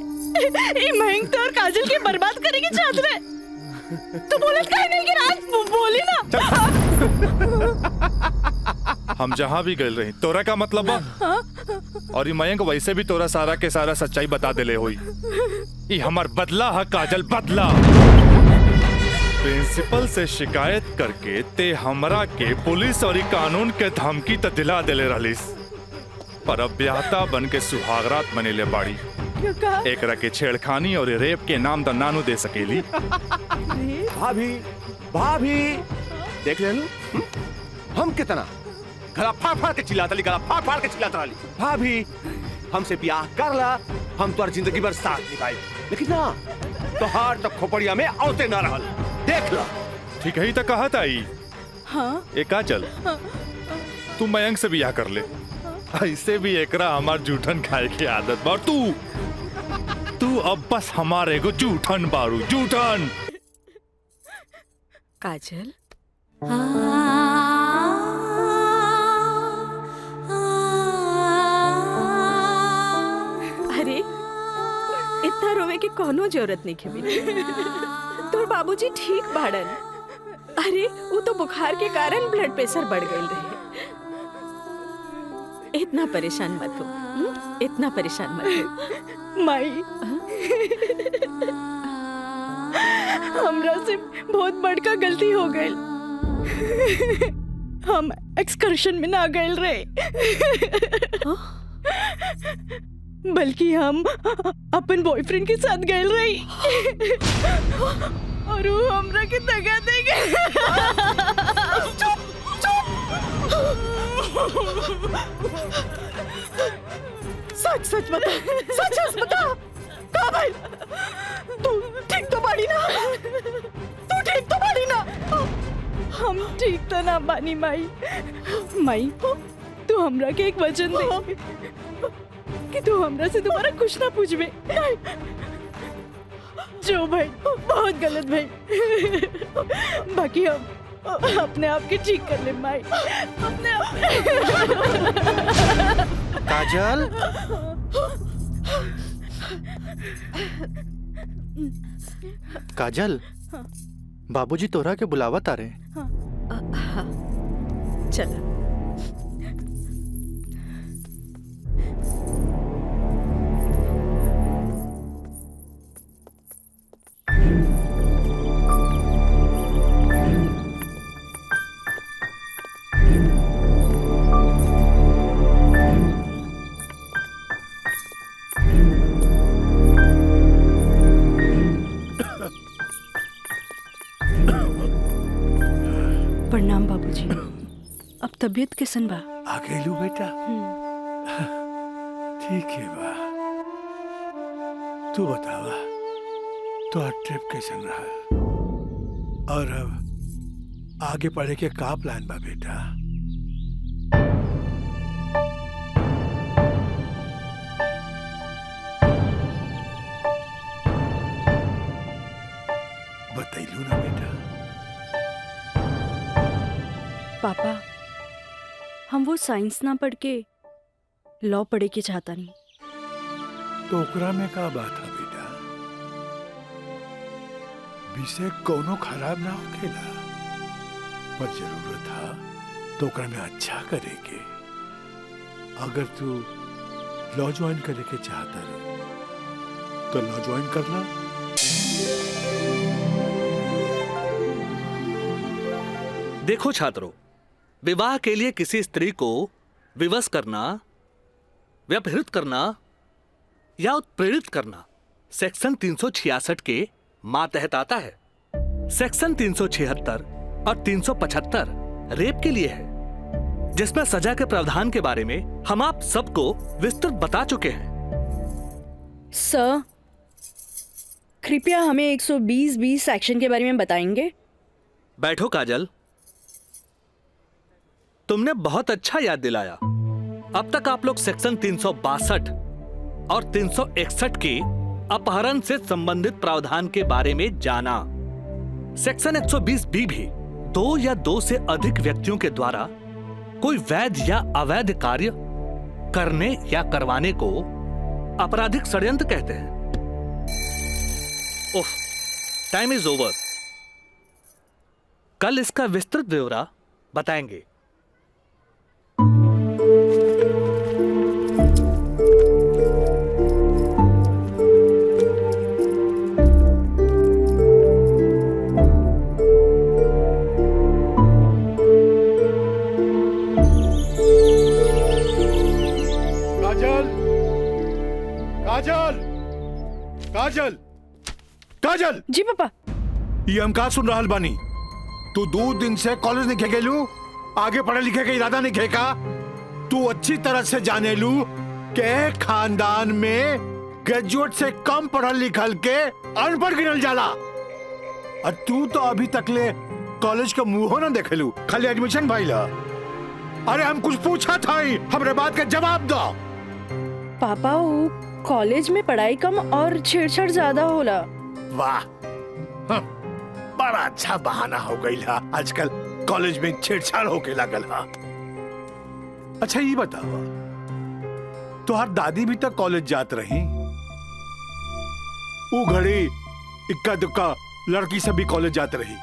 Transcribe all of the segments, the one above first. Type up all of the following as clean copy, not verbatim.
ये मयंक तो और काजल के बर्बाद करेंगे चाहत रहे। तू बोलत काहे नहीं कि रात बोली ना। हम जहाँ भी गए रही तोरा का मतलब बा? और ये मयंक वैसे भी तोरा सारा के सारा सच्चाई बता देले होई। ये हमार बदला है काजल, बदला। प्रिंसिपल से शिकायत करके ते हमरा के पुलिस और कानून के धमकी त दिला देले रहलिस, पर अब ब्याहता बन के सुहागरात मनेले बाड़ी। एकरा के छेड़खानी और रेप के नाम द नानू दे सकेली। भाभी भाभी देख ले हम कितना गला फाड़ फाड़ के चिल्लाता ली, गला फाड़ फाड़ के चिल्लाता रही। भाभी हमसे ब्याह कर ला, हम तो जिंदगी भर साथ निभाए, लेकिन ना तोहार तो खोपड़िया में औते ना रहल। देख ला। ठीक है तो कहत आई। हाँ? एक चल तू मयंक से ब्याह कर ले, ऐसे भी एकरा हमार जूठन खाए की आदत बा। तू अब बस हमारे को जूठन बारू, जूठन। काजल अरे इतना रोवे की कोनो जरूरत नहीं है बेटी। तोर बाबूजी ठीक बाड़न। अरे वो तो बुखार के कारण ब्लड प्रेशर बढ़ गए रहे। इतना परेशान मत हो, इतना परेशान मत हो। माई हमरा से बहुत बड़का गलती हो गई। हम एक्सकर्शन में ना गए रहे, बल्कि हम अपन बॉयफ्रेंड के साथ गए रही। और वो हमरा के दगा दे गए। सच सच बता, सच सच बता। कहाँ भाई? तू ठीक तो बाड़ी ना? तू ठीक तो बाड़ी ना? हम ठीक तो ना बानी माई। माई तू हमरा के एक वचन दे कि तू हमरा से दोबारा कुछ ना पूछबे। जो भाई बहुत गलत भाई, बाकी हम अपने आप के ठीक कर ले माई, अपने आप। काजल काजल, बाबूजी तोरा के बुलावत आ रहे। चला। प्रणाम बाबूजी। अब तबीयत कैसन बा? आ गइलू बेटा? ठीक है बा। तू बतावा तो ट्रिप कैसन रहा, और अब आगे पढ़े के का प्लान बा बेटा? बतैलू ना बेटा? पापा हम वो साइंस ना पढ़ के लॉ पढ़े के चाहता नहीं। तो ओकरा में का बात है बेटा? विषय कोनो खराब ना होखेला, पर जरूरत है तो ओकरा में अच्छा करेके। अगर तू लॉ ज्वाइन करे के चाहता रहो तो लॉ ज्वाइन कर ला। देखो छात्रों, विवाह के लिए किसी स्त्री को विवश करना, व्यभिचारित करना या उत्प्रेरित करना सेक्शन 366 के मातहत आता है। सेक्शन 376 और 375 रेप के लिए है, जिसमें सजा के प्रावधान के बारे में हम आप सबको विस्तृत बता चुके हैं। सर कृपया हमें 120(b) सेक्शन के बारे में बताएंगे? बैठो काजल, तुमने बहुत अच्छा याद दिलाया। अब तक आप लोग सेक्शन 362 और 361 के अपहरण से संबंधित प्रावधान के बारे में जाना। सेक्शन 120(b) भी 2 या 2 से अधिक व्यक्तियों के द्वारा कोई वैध या अवैध कार्य करने या करवाने को आपराधिक षड्यंत्र कहते हैं। ओह, टाइम इज ओवर। कल इसका विस्तृत ब्यौरा बताएंगे। काजल, काजल, काजल, काजल, जी पापा। ये हम का सुन रहा बानी? तू 2 दिन से कॉलेज नहीं खे गेलू, आगे पढ़े लिखे के इरादा नहीं खेका। तू अच्छी तरह से जाने लू के खानदान में ग्रेजुएट से कम पढ़ल लिखल के अनपढ़ गिनल जाला। और तू तो अभी तक ले कॉलेज का मुंह ना देखेलू, खाली एडमिशन भइला। अरे हम कुछ पूछा था ही, हमरे बात का जवाब दो। पापा वो कॉलेज में पढ़ाई कम और छेड़छाड़ ज्यादा होला। वाह, बड़ा अच्छा बहाना हो गई हा। आजकल कॉलेज में छेड़छाड़ होके लागल हा। अच्छा ये बताओ, तुहार दादी भी तक कॉलेज जात रही? वो घड़ी इक्का दुक्का लड़की सब भी कॉलेज जात रही।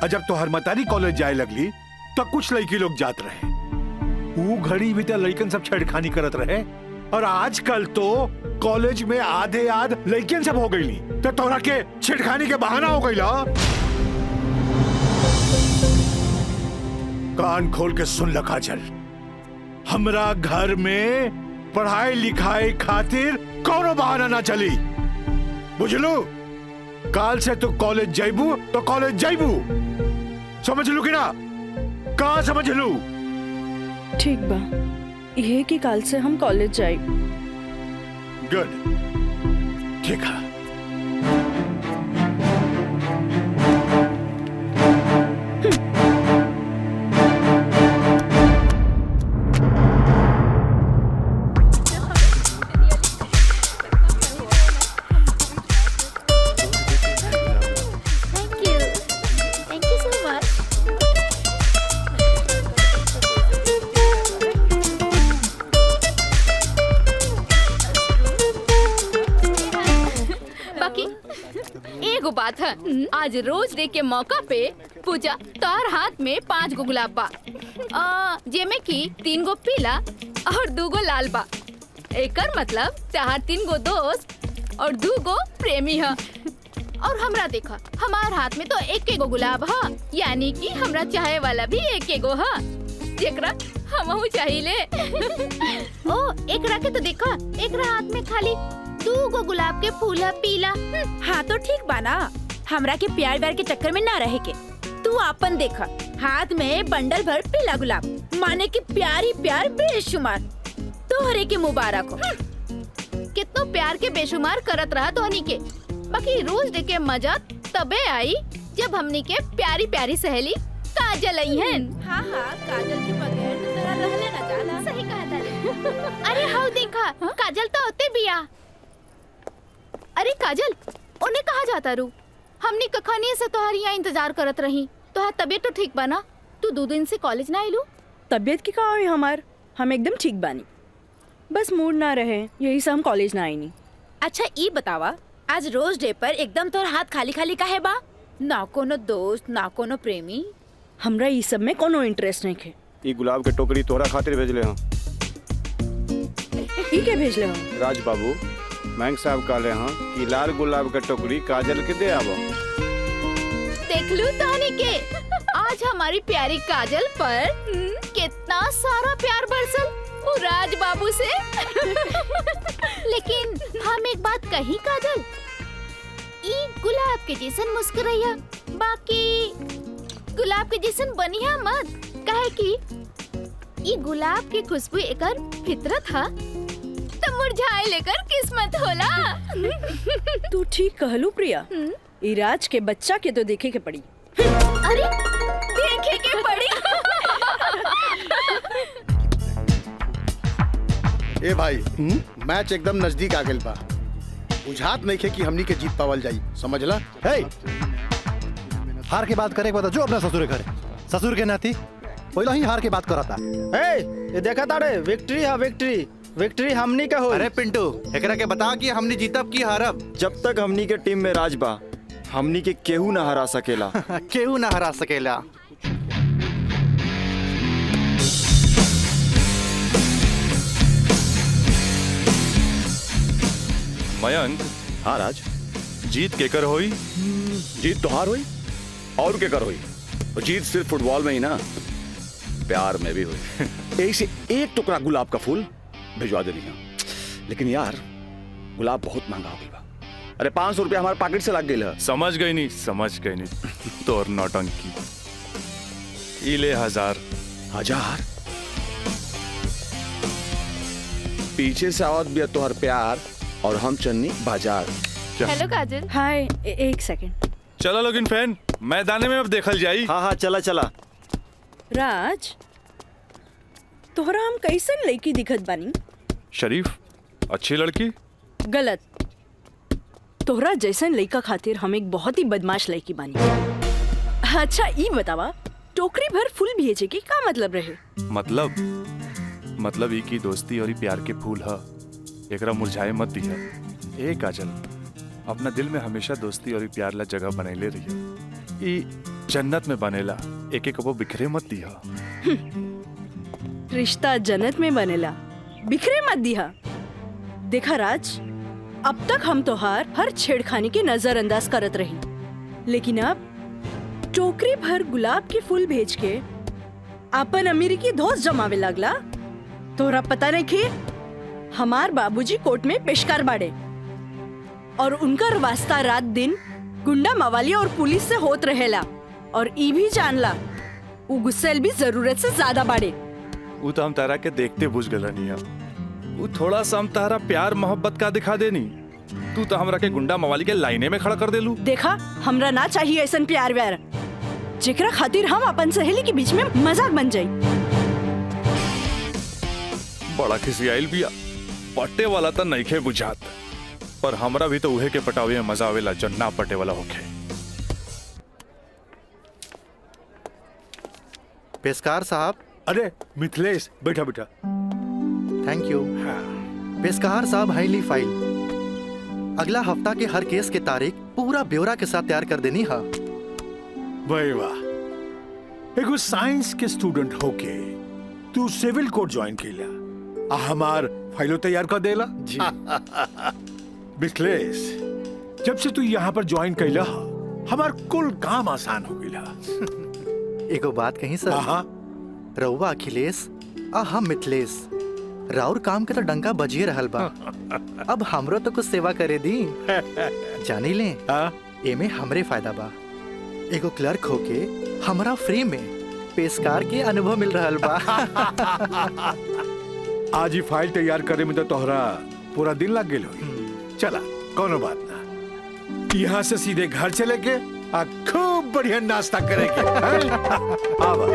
और जब तुहार मतारी कॉलेज जाए लगली तो कुछ लड़की लोग जात रहे। वो घड़ी भी तो लड़कन सब छेड़खानी करत रहे। और आजकल तो कॉलेज में आधे आध लड़कियन सब हो गई। तो तोरा के छेड़खानी के बहाना हो गई। कान खोल के सुन ल काजल, हमरा घर में पढ़ाई लिखाई खातिर कोनो बहाना ना चली, बुझलू? काल से तू कॉलेज जाइबू तो कॉलेज जाइबू, समझ लू कि ना? का समझ लू? ठीक बा, ये कि काल से हम कॉलेज जाए। गुड, ठीक है। बात है, आज रोज डे के मौका पे पूजा तोहर हाथ में 5 गो गुलाब बा, जेमे की 3 गो पीला और 2 गो लाल बा। एकर मतलब चार 3 गो दोस्त और 2 गो प्रेमी है। और हमरा देखा, हमार हाथ में तो 1 गो गुलाब है, यानी कि हमरा चाहे वाला भी 1 गो है, जेकरा हमहू चाहिए। ओ एकरा के तो देखा, एकरा हाथ में खाली 2 गो गुलाब के फूल है पीला। हाँ तो ठीक बाना, हमरा के प्यार व्यार के चक्कर में ना रहे के। तू आपन देखा, हाथ में बंडल भर पीला गुलाब, माने की प्यारी प्यार बेशुमार। तोहरे के मुबारक हो। कितनो प्यार के बेशुमार करत रहा तो हनी के, बाकी रोज डे के मजा तबे आई जब हमनी के प्यारी प्यारी सहेली काजल आई है। हाँ हाँ, काजल के बगैर तो तेरा रहले ना जाला। सही कहा था। अरे हाँ देखा, काजल तो होते बिया। अरे काजल, उन्हें कहा जाता रू? हमने कखानी से तोहरी यहाँ इंतजार करत रही। तोहार तबीयत तो ठीक बना? तू 2 दिन से कॉलेज ना आइलू? तबीयत की कहा है हमार, हम एकदम ठीक बानी, बस मूड ना रहे, यही से हम कॉलेज ना आई नहीं। अच्छा ये बतावा, आज रोज डे पर एकदम तोर हाथ खाली खाली काहे बा? ना कोनो दोस्त ना कोनो प्रेमी? हमरा ई सब में कोनो इंटरेस्ट नहीं है। ये गुलाब के टोकरी तोरा खातिर भेजले हूँ। ई के भेजले हो? राज बाबू बैंक साहब कहले हैं कि लाल गुलाब के टोकरी काजल के दे आवो। देख लू तहनी के, आज हमारी प्यारी काजल पर कितना सारा प्यार बरसल वो राज बाबू से। लेकिन हम एक बात कही काजल, ई गुलाब के जैसन मुस्कुराइया, बाकी गुलाब के जैसन बनिया मत, काहे कि ई गुलाब की खुशबू एकर फितरत हा, तो मुरझाए लेकर किस्मत होला। तू ठीक कहलू प्रिया, ई राज के बच्चा के तो देखे के पड़ी। अरे देखे के पड़ी। ए भाई, मैच एकदम नजदीक आ गइल बा, बुझात नहीं खे कि हमनी के जीत पावल जाई, समझला? हे, हार के बात करे के बता जो अपना ससुर घर, ससुर के नाती पहले ही हार के बात करता। ए, ये देखा ताड़े, विक्ट्री है विक्ट्री, विक्ट्री हमनी का हो। अरे पिंटू एकरा के बता कि हमने जीतब की हारब। जब तक हमनी के टीम में राज बा हमनी के केहू ना हरा सकेला। केहू ना हरा सकेला। मयंक, हाँ राज, जीत केकर होई? जीत तो हार हुई और क्या कर हुई। और जीत सिर्फ फुटबॉल में ही ना, प्यार में भी हुई। एक से एक टुकड़ा गुलाब का फूल भिजवा देनी है, लेकिन यार गुलाब बहुत महंगा हो गया। अरे 500 रुपया हमारे पॉकेट से लग गई। समझ गई नहीं तोर नौटंकी। इले 1000। पीछे से आवत भी तोहर प्यार और हम चन्नी बाजार। हेलो काजल। हाय एक सेकंड। चलो लोगिन फैन, मैदाने में अब देखल जाई। हाँ हाँ चला चला। राज तोहरा हम कैसन लड़की दिखत बानी? शरीफ, अच्छी लड़की। गलत। तोहरा जैसन लड़का खातिर हम एक बहुत ही बदमाश लड़की बानी। अच्छा ई बतावा, टोकरी भर फूल भेजे के का मतलब रहे? मतलब ई की दोस्ती और ई प्यार के फूल ह, एकरा मुरझाए मत दिया। ए काजल, अपना दिल में हमेशा दोस्ती और ई प्यार ला जगह बनैले रहिए। ई जन्नत में बनेला, एक एक वो बिखरे मत दिया। रिश्ता जन्नत में बनेला, बिखरे मत दिया। देखा राज, अब तक हम तोहार हर छेड़खानी के नजरअंदाज करत रही, लेकिन अब टोकरी भर गुलाब के फूल भेज के अपन अमेरिकी दोस्त जमावे लगला। तोहरा पता नहीं कि हमार बाबूजी कोर्ट में पेशकार बाड़े और उनकर वास्ता रात दिन गुंडा मवाली और पुलिस से होत रहेला। और ई भी जानला वो गुस्सेल भी जरूरत से ज्यादा बाड़े। वो तो हम तारा के देखते बुझ गल नहीं। वो थोड़ा सा हम तारा प्यार मोहब्बत का दिखा देनी, तू तो हमरा के गुंडा मवाली के लाइने में खड़ा कर देलू। देखा, हमरा ना चाहिए ऐसा प्यार व्यार जेकरा खातिर हम अपन सहेली के बीच में मजाक बन जाई। बड़ा खिसियाइल बिया, पट्टे वाला तो नइखे बुझात, पर हमरा भी तो उहे के पटावे में मजा आवेला जो ना पटे वाला होखे। पेशकार साहब। अरे मिथिलेश, बैठा बैठा। Thank you. हाँ। पेशकार साहब, हाईली फाइल अगला हफ्ता के हर केस के तारीख पूरा ब्यौरा के साथ तैयार कर देनी है। भाई वाह, एगो साइंस के स्टूडेंट होके तू सिविल कोर्ट ज्वाइन केला, हमार फाइलो तैयार कर देला जी। मिथिलेश, जब से तू यहाँ पर ज्वाइन कैला हमार कुल काम आसान हो गया। एगो बात कही सर। हाँ। रउआ अखिलेश आ हम मिथिलेश, राउर काम के तो डंका बजिए रहल बा। अब हमरो तो कुछ सेवा करे दी। जानी ले, एमे हमरे फायदा बा। एगो क्लर्क होके हमरा फ्री में पेशकार के अनुभव मिल रहल बा। आज ही फाइल तैयार करे में तो तोहरा पूरा दिन लग गेल होई। चला, कोनो बात ना, यहाँ से सीधे घर चले के आ खूब बढ़िया नाश्ता करेंगे। आवा।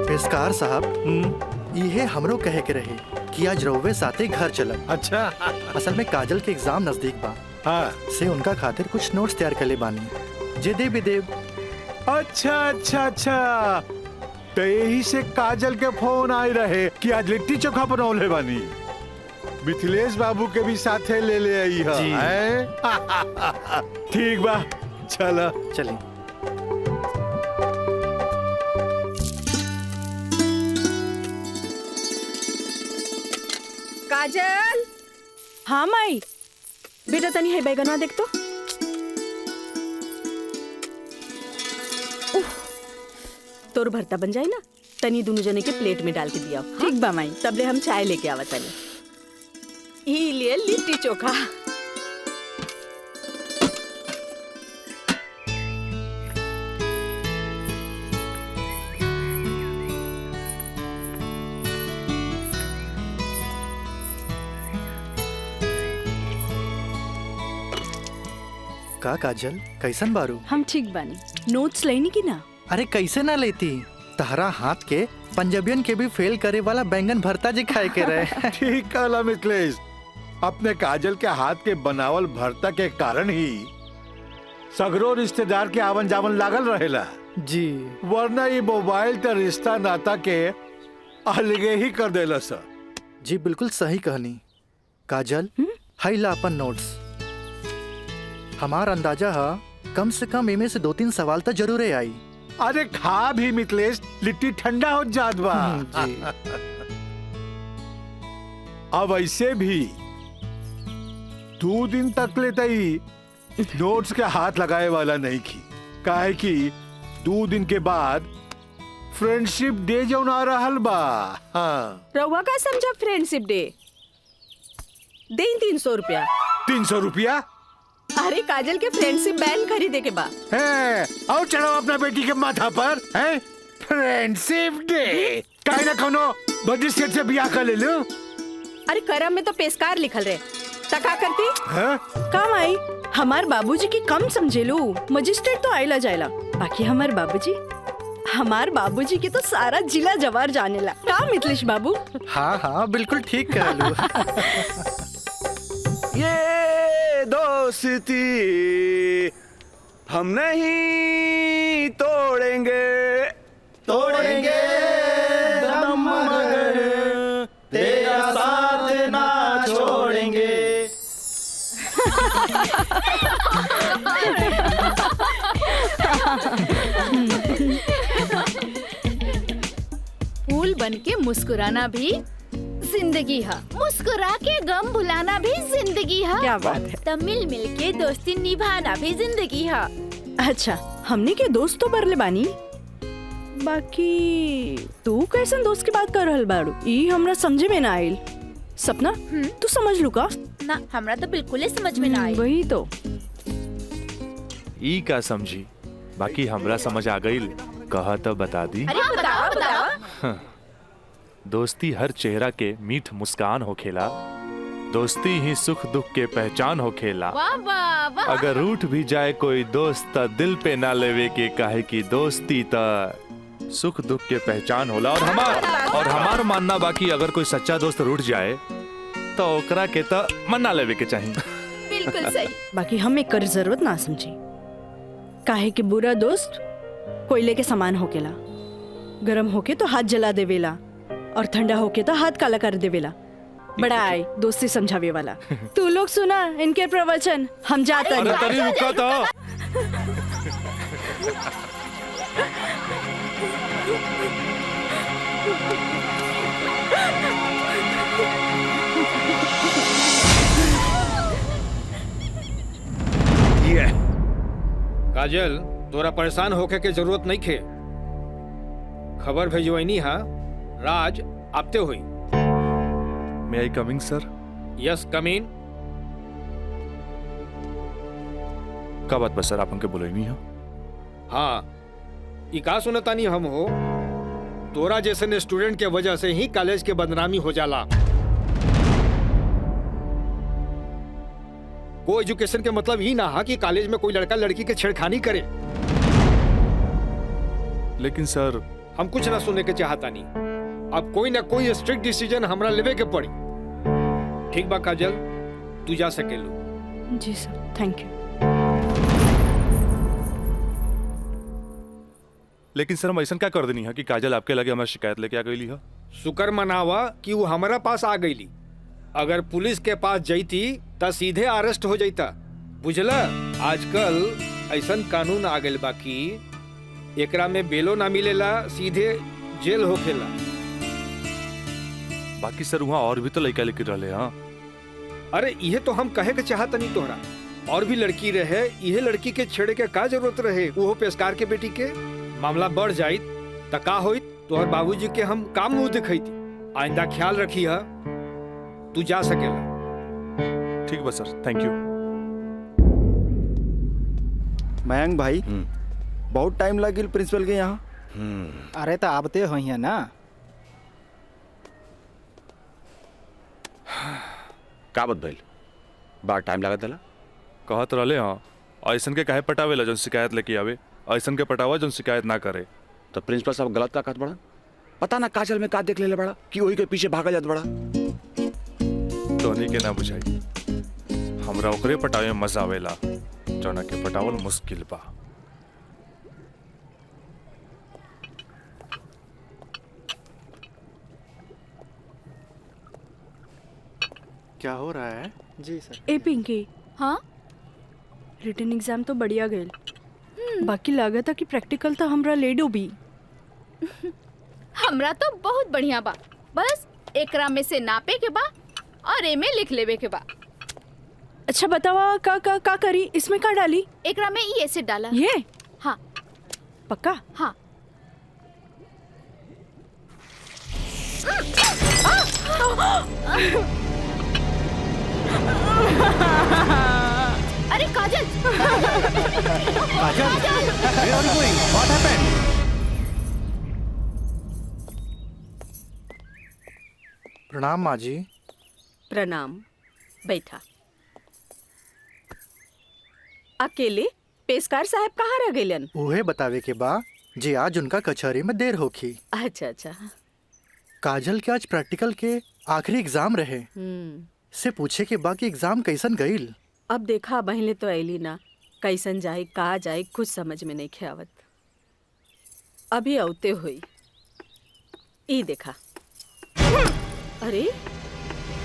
पेशकार साहब, ये हमरो कहे के रहे कि आज रउवे साथे घर चलब। अच्छा। असल में काजल के एग्जाम नजदीक बा। हाँ। से उनका खातिर कुछ नोट्स तैयार कर ले बानी, जे दे भी देव। अच्छा अच्छा अच्छा, तो यही से काजल के फोन आई रहे कि आज लिट्टी चोखा बनौले बानी। मिथिलेश बाबू के भी साथे ले ले आई है। ठीक बा, चला चली। काजल। हाँ माई, बेटा तनी है बैगनवा देख तो। तोर भरता बन जाए ना, तनी दोनों जने के प्लेट में डाल के दिया। ठीक बा माई, तबले हम चाय लेके आवा तनी। ई लिए लिट्टी चोखा। का काजल, कैसन बारू? हम ठीक बानी। नोट्स लेनी की ना? अरे कैसे ना लेती, तहरा हाथ के पंजाबियन के भी फेल करे वाला बैंगन भरता जी खाए के रहे। ठीक कहला मिथिलेश, अपने काजल के हाथ के बनावल भरता के कारण ही सगरो रिश्तेदार के आवन जावन लागल रहेला जी। वरना ये मोबाइल तो रिश्ता नाता के अलगे ही कर देला सर। जी बिल्कुल सही कहनी। काजल, हाई ला अपन नोट्स। हमार अंदाजा है कम से कम इमे से 2-3 सवाल तो जरूर आई। अरे खा भी मिथिलेश, लिट्टी ठंडा हो जात बा। जी। अब ऐसे भी 2 दिन तक लेते ही नोट्स के हाथ लगाए वाला नहीं की, काहे कि 2 दिन के बाद फ्रेंडशिप डे जो आ रहल बा। हाँ। रउआ का समझा फ्रेंडशिप डे? दें 300 रुपया। 300 रुपया? अरे काजल के फ्रेंडशिप बैंड खरीदे के बा। है, और चढ़ाओ अपना बेटी के माथा पर। है फ्रेंडशिप डे, काहे ना कोनो बड़ी सेठ से बियाह कर ले लो। अरे करम में तो पेशकार लिखल रहे, तका करती है? काम आई। हमार बाबूजी की कम समझेलू, मजिस्ट्रेट तो आइला जाइला, बाकी हमार बाबूजी के तो सारा जिला जवार जानेला। का मिथिलेश बाबू? हाँ हाँ बिल्कुल ठीक कह लू। ये दोस्ती हम नहीं तोड़ेंगे, तोड़ेंगे दम मगर तेरा साथ ना छोड़ेंगे। फूल बन के मुस्कुराना भी जिंदगी है, मुस्कुरा के गम भुलाना भी जिंदगी है। क्या बात है। तब मिल मिल के दोस्ती निभाना भी जिंदगी है। अच्छा, हमने के दोस्त तो बरले बानी, बाकी तू कैसन दोस्त की बात कर रहल बाड़ू? ई हमरा समझे में ना आइल। सपना, तू समझ लू का? ना, हमरा तो बिल्कुल ही समझ में ना आई। वही तो। ई का समझी, बाकी हमरा समझ आ गई। कहा तो बता दी। अरे बताओ। दोस्ती हर चेहरा के मीठ मुस्कान होखेला, दोस्ती ही सुख दुख के पहचान होखेला। वाह वाह वाह। अगर रूठ भी जाए कोई दोस्त त दिल पे ना लेवे के, काहे की दोस्ती त सुख दुख के पहचान होला। और हमार मानना बाकी अगर कोई सच्चा दोस्त रूठ जाए तो ओकरा के त मना लेवे के चाहिए। बिल्कुल सही। बाकी हम एक कर जरूरत ना समझी, काहे कि बुरा दोस्त कोयले के समान होकेला, गरम होके तो हाथ जला देवेला और ठंडा होके तो हाथ काला कर देवेला। बड़ा आए दोस्ती समझावे वाला। तू लोग सुना इनके प्रवचन, हम जाते अरे हैं। तरी रुका तो। ये काजल, तोरा परेशान होके के जरूरत नहीं खे। खबर भेजवैनी हा, राज आपते हुई। May I coming sir? Yes come in. का बात बस सर, आप हमके बोले नहीं हो? हाँ, ई का सुनतानी हम हो, तोरा जैसे स्टूडेंट के वजह से ही कॉलेज के बदनामी हो जाला। को एजुकेशन के मतलब ही ना हा कि कॉलेज में कोई लड़का लड़की के छेड़खानी करे। लेकिन सर, हम कुछ ना सुनने के चाहता नहीं। अब कोई ना कोई स्ट्रिक्ट डिसीजन हमरा लेवे के पड़ी। ठीक बा काजल, तू जा सकेलू। जी सर, थैंक यू। लेकिन सर हम ऐसा क्या कर देनी है कि काजल आपके लगे हमारी शिकायत लेके आ गई है? शुक्र मनावा कि वो हमारा पास आ गईली। अगर पुलिस के पास जईती त सीधे अरेस्ट हो जाता। बुझला, आजकल ऐसन कानून आ गइल बा कि एकरा में बेलो ना मिलेला, सीधे जेल होखेला। बाकी सर वहाँ और भी तो लड़का लेके रहे। हाँ, अरे यह तो हम कहे के चाहत नहीं तोहरा, और भी लड़की रहे, यह लड़की के छेड़े के का जरूरत रहे? वो पेशकार के बेटी के मामला बढ़ जाइत त का होइत? तोहर बाबूजी के हम काम मुंह दिखैती। आइंदा ख्याल रखी है, तू जा सकेला। ठीक बा सर, थैंक यू। मयंक भाई, बहुत टाइम लगिल प्रिंसिपल के यहाँ। अरे तो आबते हो है ना। का बात भइल? बड़ा टाइम लागत है। कहत रहे हाँ, ऐसन के काहे पटावेला जौन शिकायत लेके आवे, ऐसन के पटावा जौन शिकायत ना करे। तो प्रिंसिपल साहब गलत का कहत बड़ा? पता ना काजल में का देख ले बड़ा कि वही के पीछे भागा जात बड़ा। तोहनी के ना बुझाई, हमरा ओकरे पटावे में मजा आवेला जौना के पटावल मुश्किल बा। क्या हो रहा है? जी सर। ए पिंकी, हाँ रिटन एग्जाम तो बढ़िया गए, बाकी लागत है कि प्रैक्टिकल तो हमरा ले डूबी। हमरा तो बहुत बढ़िया बा, बस एकरा में से नापे के बा और एमे लिख लेवे के बा। अच्छा बतावा का करी, इसमें का डाली? एकरा में ई एसिड डाला। ये? हाँ पक्का? हाँ। अरे काजल! काजल, where are you going? What happened? प्रणाम माँ जी। प्रणाम, बैठा। अकेले पेशकार साहब कहाँ रह गइलन? उहे बतावे के बा जे आज उनका कचहरी में देर होखी। अच्छा अच्छा। काजल के आज प्रैक्टिकल के आखिरी एग्जाम रहे, से पूछे के बा कि एग्जाम कैसन गईल। अब देखा बहले तो ऐली ना, कैसन जाए कहा जाए कुछ समझ में नहीं ख्यावत। अभी औते हुई ई देखा। अरे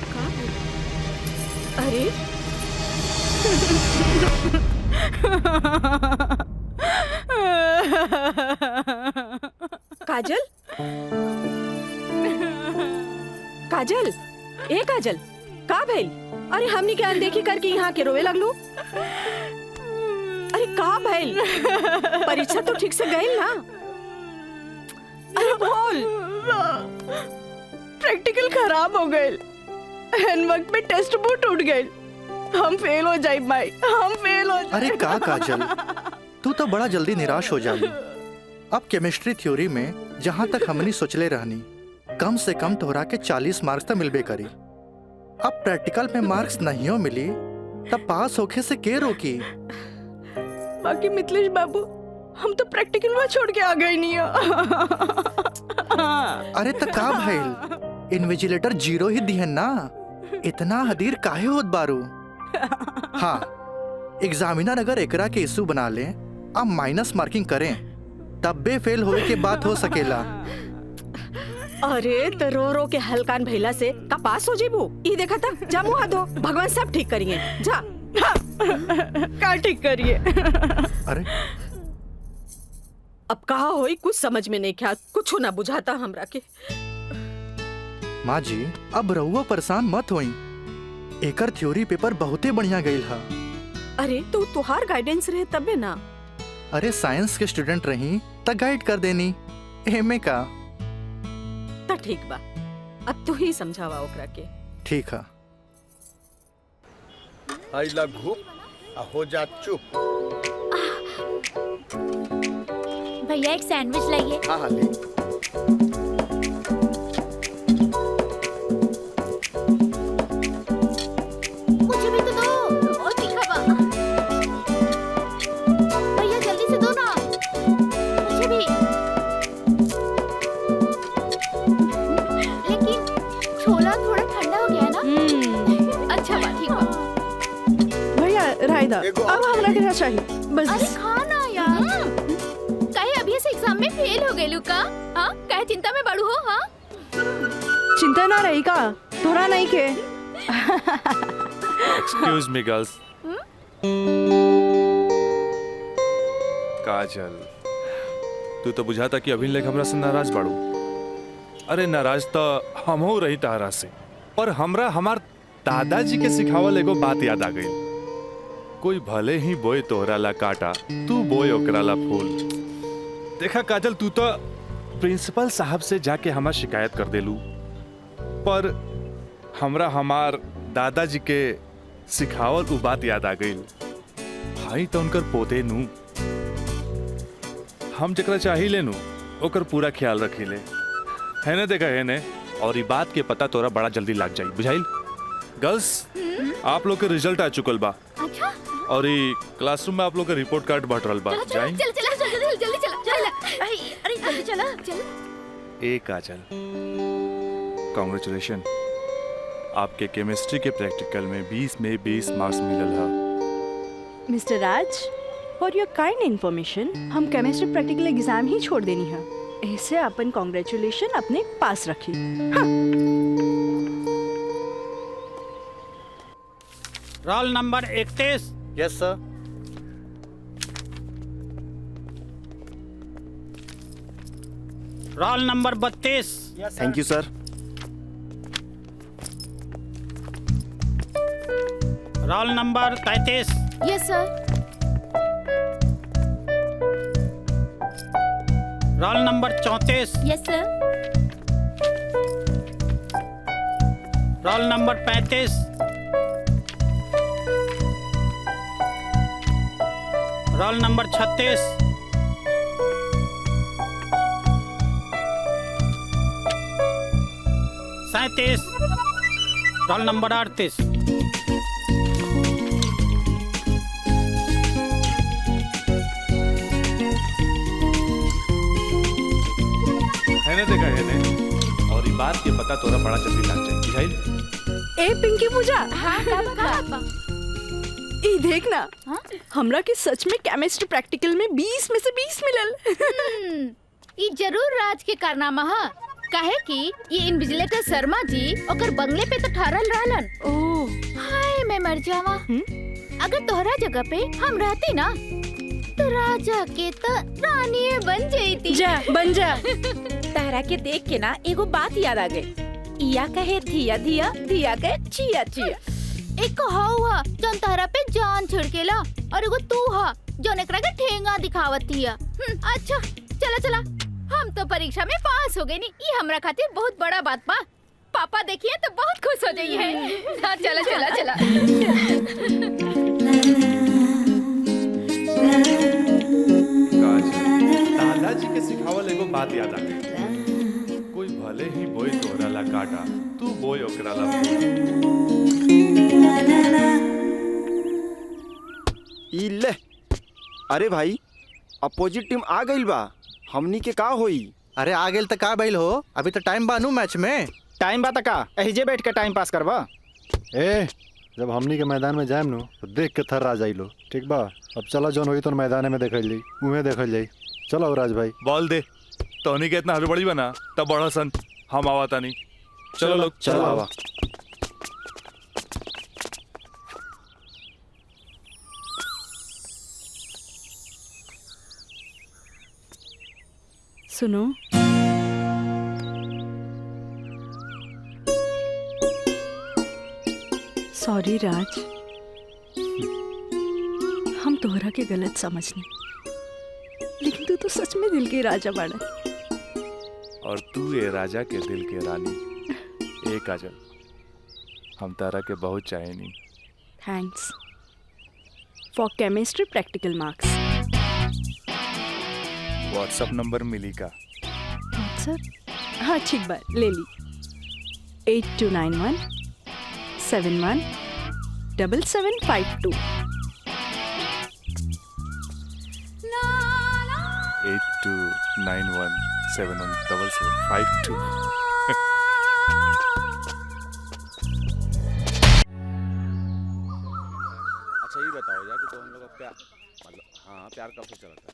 का? अरे काजल, काजल, ए काजल, का भइल? अरे हमनी के अनदेखी करके यहाँ के रोवे लगलू। अरे का भइल? परीक्षा तो ठीक से गई ना? अरे बोल। प्रैक्टिकल खराब हो गए, एन वक्त में टेस्ट बुक टूट गए, हम फेल हो जाए भाई, हम फेल हो जाए। अरे का काजल, तू तो बड़ा जल्दी निराश हो जाली। अब केमिस्ट्री थ्योरी में जहाँ तक हमनी सोचले रहनी, कम से कम तोहरा के 40 मार्क्स तो मिलबे करी। अब प्रैक्टिकल में मार्क्स नहीं हो मिली तब पास होके से के रोकी? बाकी मिथिलेश बाबू, हम तो प्रैक्टिकल में छोड़ के आ गए नहीं। अरे तो का भइल, इन्विजिलेटर 0 ही दिहन ना, इतना हदीर काहे होत बारू? हाँ, एग्जामिनर अगर एकरा के इशू बना ले, अब माइनस मार्किंग करें, तब बे फेल होए के बात हो सकेला। अरे तो रो रो के हलकान भैला से का पास हो जेबू? ई देखा था, जा मुँह हाथ धो, भगवान सब ठीक करिए, जा। का ठीक करिए? अरे अब कहा होई कुछ समझ में नहीं क्या, कुछ ना बुझाता हमरा के। माँ जी, अब रहुआ परेशान मत होई, एकर थ्योरी पेपर बहुते बढ़िया गईल हा। अरे तो तुहार गाइडेंस रहे तबे ना। अरे साइंस के स्टूडेंट रही त गाइड कर देनी, एमे का। त ठीक बा, अब तू ही समझावा ओकरा के। ठीक है। आई लघु हो जा चुप। भैया एक सैंडविच लाइए। हाँ हाँ ले। मुझे भी तो दो, और तीखा बा। भैया जल्दी से दो ना, मुझे भी। लेकिन छोला थोड़ा ठंडा हो गया है ना? अच्छा बा, ठीक बा। भैया रायदा, अब हमरा के चाहिए बस। अरे खाना यार, कहे अभी से एग्जाम में फेल हो गए लुका? हाँ, कहे चिंता में बड़ू हो? हाँ, चिंता ना रही का, तोरा नहीं के। Excuse me girls. काजल, तू तो बुझाता कि अभी लेक हमरा से नाराज बाड़ू। अरे नाराज तो हम हो रही तारा से, पर हमरा हमार दादाजी के सिखावल एगो बात याद आ गई। कोई भले ही बोए तोहरा ला काटा, तू बोए ओकरा ला फूल। देखा काजल, तू तो प्रिंसिपल साहब से जाके हमार शिकायत कर देलू, पर हमरा हमार दादाजी के सिखावल उ बात याद आ गई। भाई तो उनकर पोते नू, हम जकरा चाही लेनू ओकर पूरा ख्याल रखीले, है ना? देखा है ने, और ये बात के पता तोरा बड़ा जल्दी लग जाई, बुझाइल? गर्ल्स, आप लोग के रिजल्ट आ चुकल बा। अच्छा। और ये क्लासरूम में आप लोग का रिपोर्ट कार्ड बट रहल बा। जाई चल चल जल्दी जल्दी चला। अरे जल्दी चला, चल। ए काजल, कांग्रेचुलेशन, आपके केमिस्ट्री के प्रैक्टिकल में 20 में 20 मार्क्स मिलल है। Mister Raj, for your kind information, हम केमिस्ट्री प्रैक्टिकल एग्जाम ही छोड़ देनी है, ऐसे अपन कांग्रेचुलेशन अपने पास रखी। हाँ। Roll number 31। Yes sir. Roll number 32। Thank you sir. Roll number 33। Yes sir. Roll number 34। Yes sir. Roll number 35। Roll number 36। Roll number 38। है ना देखा है ने और ये बात के पता तोरा बड़ा जल्दी लग जाए बुझाइल। ए पिंकी पूजा, हाँ का बात बा? ई देख ना, हमरा के सच में केमिस्ट्री प्रैक्टिकल में 20 में से 20 मिलल। ई जरूर राज के कारनामा है। काहे कि ये इन्विजिलेटर शर्मा जी ओकर बंगले पे तो ठहरल रहलन। ओह हाय मैं मर जावा। अगर तोहरा जगह पे हम रहती ना तो राजा के तो रानी बन जाती। जा बन जा। तारा के देख के ना एगो बात याद आ गई। इया कहे धिया धिया, धिया कहे चिया चिया। एक हवा जौन तहरा पे जान छिड़केला और एगो तू हा जौन एकरा के ठेंगा दिखावत हिया। अच्छा चला चला, हम तो परीक्षा में पास हो गए नी। ये हमरा खातिर बहुत बड़ा बात बा। पापा देखिए तो बहुत खुश हो जाइए। हाँ चला चला चला। दादाजी के सिखावल एगो बात याद आ गई। कोई भले ही बोई तोहरा ला काटा, तू बोई ओकरा ला ई ले। अरे भाई अपोजिट टीम आ गइल बा, हमनी के का होई? अरे आ गेल त का बैल हो, अभी तो टाइम बानू मैच में। टाइम बा त का एहिजे बैठ के टाइम पास करबा? ए जब हमनी के मैदान में जाएम नु तो देख के थर्रा जाइलो, ठीक बा? अब चला जौन होई तो मैदान में देखल जाई, उहे देखल जाई। चलो राज भाई बॉल दे। तोहनी के इतना हड़बड़ी बना तब बड़ा सन हम आवाता नहीं। चलो लोग चलो आवा। सुनो, सॉरी राज, हम तोहरा के गलत समझने, लेकिन तू तो सच में दिल के राजा बाड़ा। और तू ये राजा के दिल के रानी। ए काजल, हम तारा के बहुत चाहेनी। Thanks for chemistry practical marks. WhatsApp number मिली का? व्हाट्सएप? हाँ ठीक बा, ले ली। 8291 71 7752। 8291717752। अच्छा ये बताओ यार कि तो हम लोग का प्यार मतलब हाँ प्यार कब से चला था?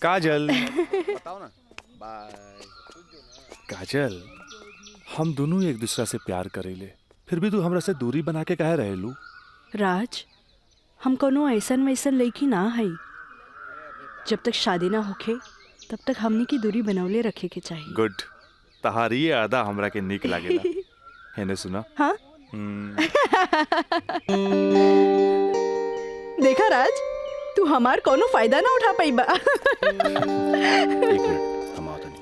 काजल बताओ ना। बाय। काजल, हम दोनों एक दूसरा से प्यार करेले, फिर भी तू हमरा से दूरी बना के काहे रहेलू? राज, हम कोनो ऐसन वैसन लड़की ना है। जब तक शादी ना होखे तब तक हमनी की दूरी बनौले रखे के चाहिए। गुड, तहारी ये आदा हमरा के निक लागेला। हैने सुना? हाँ? देखा राज, तू हमार कोनो फायदा ना उठा पाई बा। एक मिनट हम आओ तनी।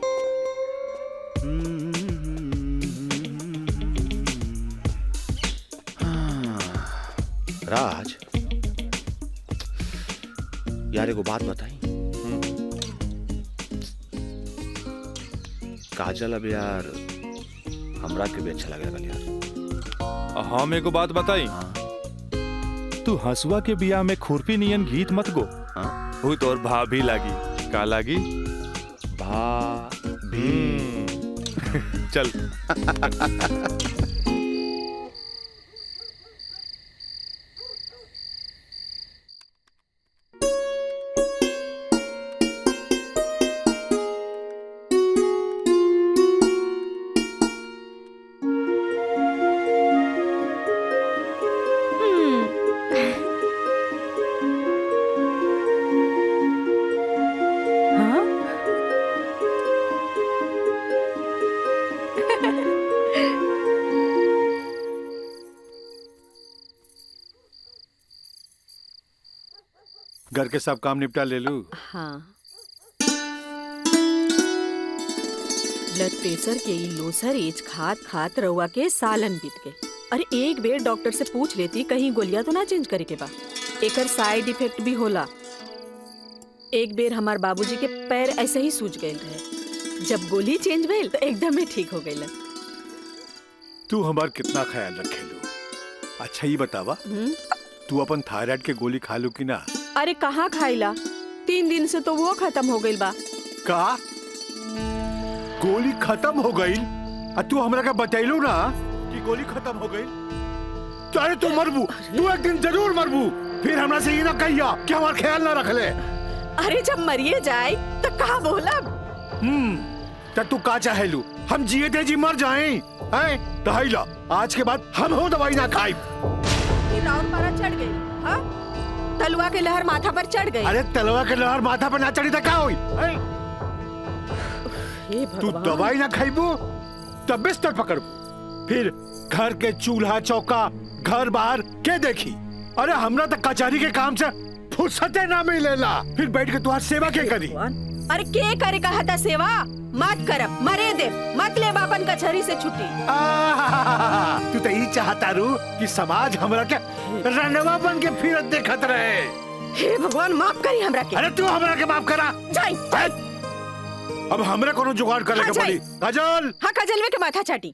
राज यार एगो बात बताई। काजल अब यार हमरा के भी अच्छा लगे यार। हम एगो बात बताई। तू हंसुआ के बिया में खुरपी नियन गीत मत गो। वो तो और भाभी लागी। का लागी? भाभी। चल। घर के सब काम निपटा ले लू। हाँ, ब्लड प्रेशर के ई लोसर एज खात खात रउआ के सालन बीत गए। अरे एक बेर डॉक्टर से पूछ लेती कहीं गोलियां तो ना चेंज करे के बा, एकर साइड इफेक्ट भी होला। एक बेर हमार बाबूजी के पैर ऐसे ही सूज गए रहे, जब गोली चेंज भइल तो एकदम ही ठीक हो गइल। तू हमार कितना ख्याल रखेलू। अच्छा ये बतावा, तू अपन थायराइड के गोली खा लू कि ना? अरे कहाँ खाइला, 3 दिन से तो वो खत्म हो गइल बा। का गोली खत्म हो गई? तू हमरा का बतैलू ना कि गोली खत्म हो गई। अरे तू मरबू, तू एक दिन जरूर मरबू। फिर हमरा से ये ना कहिया कि हमार ख्याल ना रख ले। अरे जब मरिए जाए तो कहा बोला। तो तू का चाहेलू, हम जिए थे जी मर जाएं? हैं? दहाइला, आज के बाद हम हो दवाई ना खाई। राउंड पारा चढ़ गई, हाँ? तलवा के लहर माथा पर चढ़ गई। अरे तलवा के लहर माथा पर ना चढ़ी तो क्या हुई? तू दवाई ना खाईबू तब बिस्तर पकड़बू, फिर घर के चूल्हा चौका घर बाहर के देखी। अरे हमरा तो कचहरी के काम से फुर्सते ना मिलेला, फिर बैठ के तुम्हारी सेवा के करी। अरे के करे कहा था सेवा? मत करब, मरे दे, मत ले बापन कचहरी से छुट्टी। तू तो यही चाहता रू कि समाज हमरा के रंडवा बन के फिरत देखत रहे। हे भगवान माफ करी हमरा के। अरे तू हमरा के माफ करा। जाई। अब हमरे कोनो जुगाड़ करे के पड़ी। काजल। हाँ काजल वे के माथा चाटी।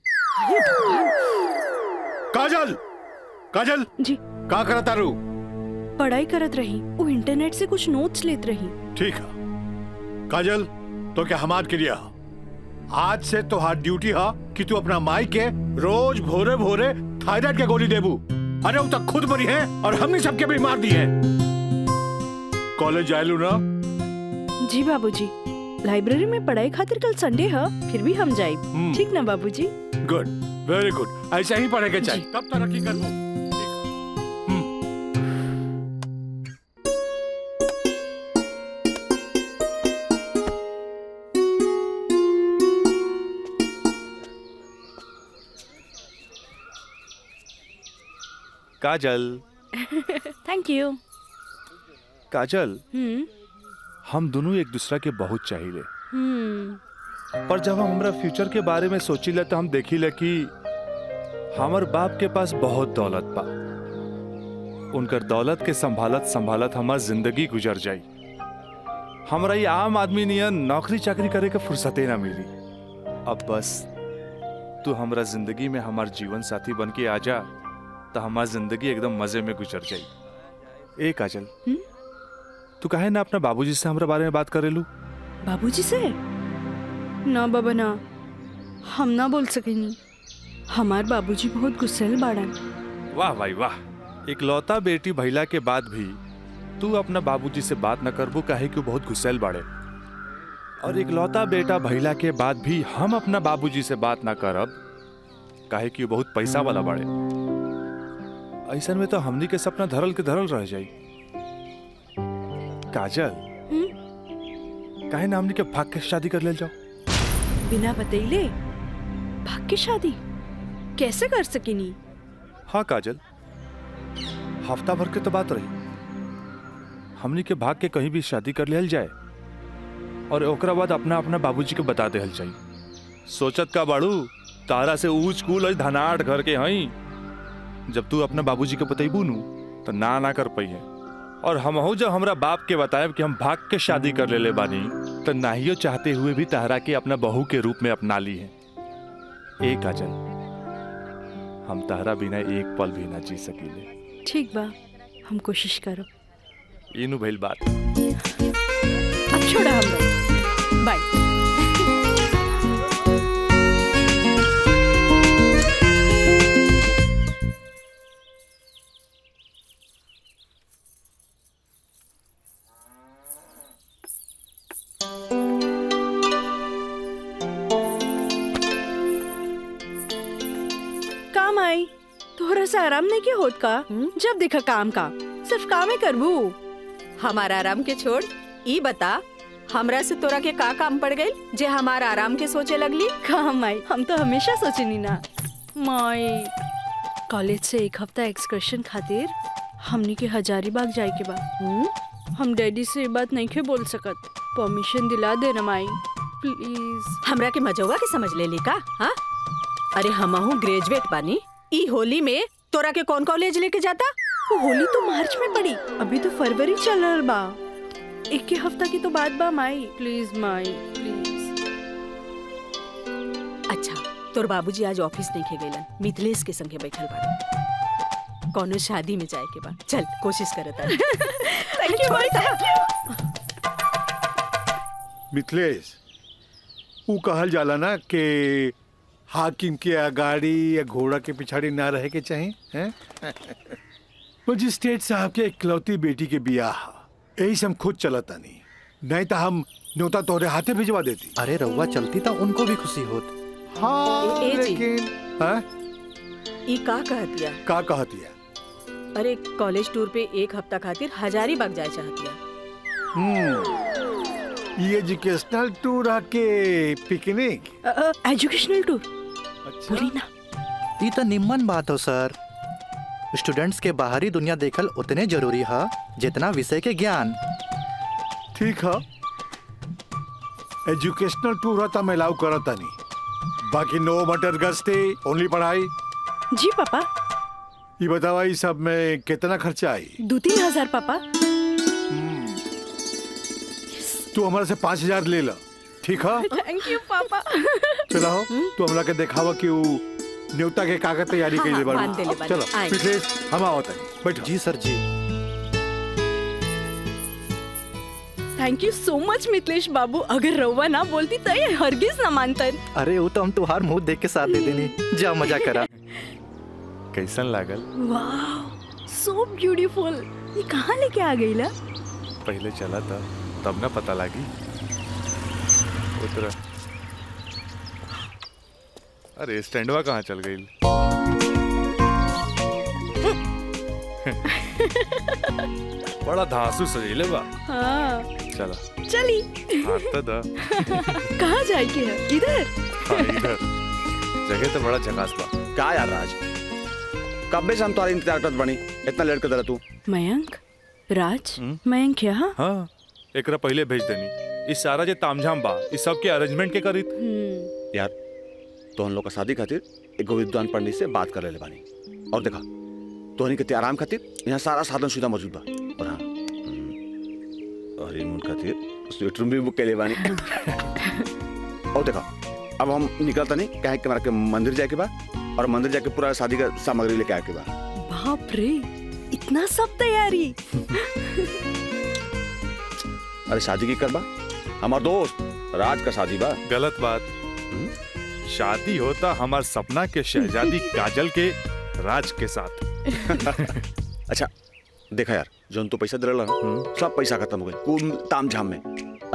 काजल, काजल जी का करता रू? पढ़ाई करत रही, वो इंटरनेट से कुछ नोट्स लेत रही। ठीक है काजल, तो क्या हमार क्रिया आज से तो हाथ ड्यूटी है कि तू अपना माई के रोज भोरे भोरे थायराइड के गोली देबू। अरे वो तक खुद मरी है और हमने सबके बीमार दी है। कॉलेज जायलू ना? जी बाबूजी, लाइब्रेरी में पढ़ाई खातिर कल संडे है, फिर भी हम जाए। ठीक ना बाबूजी? गुड, वेरी गुड, ऐसा ही पढ़े के चाहिए, तब तरक्की करबो। काजल। Thank you. काजल, हम दोनों एक दूसरा के बहुत चाहिए, पर जब हम हमरा फ्यूचर के बारे में सोचिले तो हम देखिले कि हमार बाप के पास बहुत दौलत बा। उनकर दौलत के संभालत संभालत हमार जिंदगी गुजर जाई। हमरा ये आम आदमी नियन नौकरी चाकरी करे के फुर्सते ना मिली। अब बस तू हमरा जिंदगी में हमार जीवन साथी बन के आ जा, तो हमार जिंदगी एकदम मजे में गुजर जाई। ए काजल, तू काहे ना अपना बाबूजी से हमरा बारे में बात करेलू? बाबूजी से? ना बाबा ना, हम ना बोल सकेनी। हमार बाबूजी बहुत गुस्सेल बाड़न। वाह भाई वाह, इकलौता बेटी भैला के बाद भी तू अपना बाबूजी से बात न करबू, काहे कि बहुत गुस्सेल बाड़े। और इकलौता बेटा भैला के बाद भी हम अपना बाबूजी से बात ना करब, काहे कि बहुत पैसा वाला बाड़े। ऐसा में तो हमनी के सपना धरल के धरल रह जाई। काजल, काहे ना हमनी के भाग के शादी कर ले जाओ? बिना बतैले भाग के शादी कैसे कर सकेनी? हाँ काजल, हफ्ता भर के तो बात रही, हमनी के भाग के कहीं भी शादी कर लेल जाए और ओकरा बाद अपना अपना बाबूजी के बता देहल जाई। सोचत का बाड़ू, तारा से ऊंच कूल और धनाट घर के हई। जब तू अपना बाबूजी के बतैबू नु तो ना कर पाई है। और हमहू जब हमरा बाप के बताएब कि हम भाग के शादी कर ले बानी, तो नाहियो चाहते हुए भी तारा के अपना बहू के रूप में अपना ली है। ए काजल, हम तारा बिना एक पल भी ना जी सकीले। ठीक बा, हम कोशिश करो। इनु भइल बात। अब छोड़ा हमरा, बाय। काम आई थोड़ा सा आराम नहीं किया होत का? जब देखा काम का सिर्फ काम ही करबू। हमारा आराम के छोड़, ई बता हमरा से तोरा के का काम पड़ गई जे हमारा आराम के सोचे लगली? काम आई, हम तो हमेशा सोचनी ना। माई कॉलेज से 1 हफ्ता एक्सकर्शन खातिर हमनी के हजारीबाग जाए के बा। हम डैडी से ये बात नहीं के बोल सकत। परमिशन दिला दे ना माई प्लीज। हमरा के मजौवा के समझ ले ली का? हाँ, अरे हमहू ग्रेजुएट बानी। ई होली में तोरा के कौन कॉलेज लेके जाता? वो होली तो मार्च में पड़ी, अभी तो फरवरी चल रहा बा। एक ही हफ्ता की तो बात बा माई, प्लीज माई प्लीज। अच्छा, तोर बाबूजी आज ऑफिस नहीं खे गइलन, मिथिलेश के संगे बैठल बाड़े। कौनो शादी में जाए के बा, चल कोशिश करत आ। Thank you Mai, thank you. Mithilesh, वो कहल जाला ना कि हाकिम के अगाड़ी या घोड़ा के पिछाड़ी ना रहे के चाहिए, हैं? मजिस्ट्रेट साहब के इकलौती बेटी के बियाह, यही से हम खुद चलता नहीं तो हम न्योता तोरे हाथे भिजवा देती। अरे रउआ चलती तो उनको भी खुशी होत। हाँ, ए जी। लेकिन हाँ? ई का कहतिया? का कहतिया? अरे कॉलेज टूर पे एक हफ्ता खातिर हजारीबाग जाए चाहतिया। ये एजुकेशनल टूर आके पिकनिक? एजुकेशनल टूर बोली ना। ये तो निम्मन बात हो सर। स्टूडेंट्स के बाहरी दुनिया देखल उतने जरूरी है जितना विषय के ज्ञान। ठीक है, एजुकेशनल टूर है तो मैं अलाउ करता नहीं, बाकी नो मटर गस्ती, ओनली पढ़ाई। जी पापा। ये बतावा, ये सब में कितना खर्चा आई? 2-3 हजार पापा। तू हमारे से 5,000 ले ला, ठीक है? थैंक यू पापा। चलो तू हमरा के दिखावा कि वो न्योता के कागज तैयारी के लिए बांध देले बानी। चलो आए। मिथिलेश, हम आवत हैं, बैठो। जी सर जी। Thank you so much Mithilesh बाबू। अगर रउआ ना बोलती तो ये हरगिज ना मानतन। अरे वो तो हम तुहार मुंह देख के साथ दे देनी। जा मजा करा। कैसन लागल? वाह, सो ब्यूटीफुल। ये कहाँ लेके आ गई ला? पहले चला था तब ना पता लगी। उतरा। अरे स्टैंडवा कहाँ चल गई? बड़ा धांसू सजीले बा। हाँ चला चली। हाँ तो दा। कहाँ जाए के है? इधर। हाँ, इधर जगह तो बड़ा झकास बा। क्या यार राज, कब से हम तुम्हारे इंतजार करत बनी, इतना लेट कर तू? मयंक, राज, मयंक यहाँ? हाँ, एकरा पहले भेज देनी। इस सारा जे तामझाम बा, इस सब के अरेंजमेंट के करी। यार तो हम लोग का शादी खातिर एक विद्वान पंडित से बात कर ले बानी, और देखा तोहनी के आराम खातिर यहाँ सारा साधन सुविधा मौजूद बा। और हाँ, हनीमून खातिर स्वीट रूम भी बुक कर ले बानी। और देखा अब हम निकलता नहीं, कहे कि हमारा के मंदिर जाए के बा, और मंदिर जाके पूरा शादी का सामग्री लेके आए के बा। बाप रे, इतना सब तैयारी। अरे शादी की करबा, हमार दोस्त राज का शादी बा। गलत बात। शादी होता हमार सपना के शहजादी काजल के राज के साथ। अच्छा देखा यार, जो तो पैसा दे रहा ना, सब पैसा खत्म हो गए कुल ताम झाम में।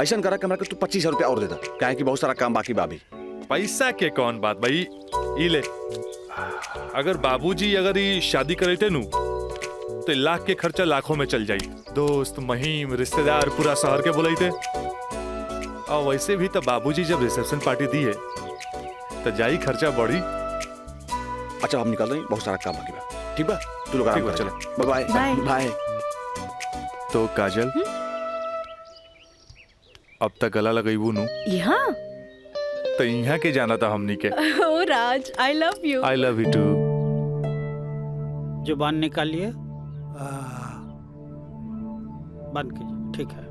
ऐसा करा कि हमरा के तू 25,000 रुपया और दे दा, काहे कि बहुत सारा काम बाकी बा अभी। पैसा के कौन बात भाई, ई ले। अगर बाबूजी अगर ये शादी करते नु तो लाख के खर्चा लाखों में चल जाई। दोस्त महिम रिश्तेदार पूरा शहर के बुलाईते। और वैसे भी तो बाबूजी जब रिसेप्शन पार्टी दी है तो जाई खर्चा बढ़ी। अच्छा हम निकल रहे हैं, बहुत सारा काम बाकी बा। ठीक बा, तू लोग आराम कर। चलो बाय बाय बाय। तो काजल अब तक गला लगईबू नु? यहाँ तो यहाँ के जाना था हमनी के। ओ Raj, I love you. I love you too. जुबान निकालिए, बंद कीजिए। ठीक है।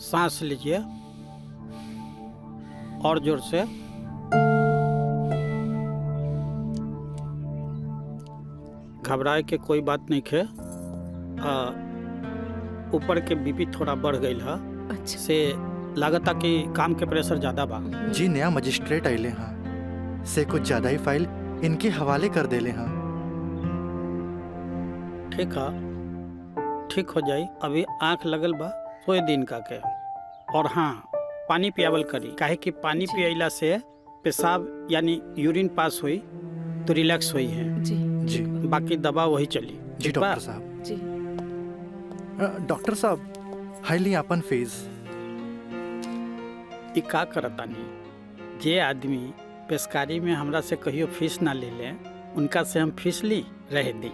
सांस लीजिए और जोर से। घबराए के कोई बात नहीं है। ऊपर के बीपी थोड़ा बढ़ गई है। अच्छा। से लागता कि काम के प्रेशर ज्यादा बा। जी नया मजिस्ट्रेट आइले हाँ, से कुछ ज्यादा ही फाइल इनके हवाले कर देले हाँ। ठीक है, ठीक हो जाई। अभी आंख लगल बा, सोए दिन का के। और हाँ, पानी पियावल करी, काहे कि पानी पियला से पेशाब यानी यूरिन पास हुई तो रिलैक्स हुई है। जी जी बाकी दवा वही चली। जी डॉक्टर साहब। जी डॉक्टर साहब, हाईली अपन फीस। ई का करतानी, जे आदमी पेशकारी में हमरा से कहियो फीस ना ले ले, उनका से हम फीस ली रह दी।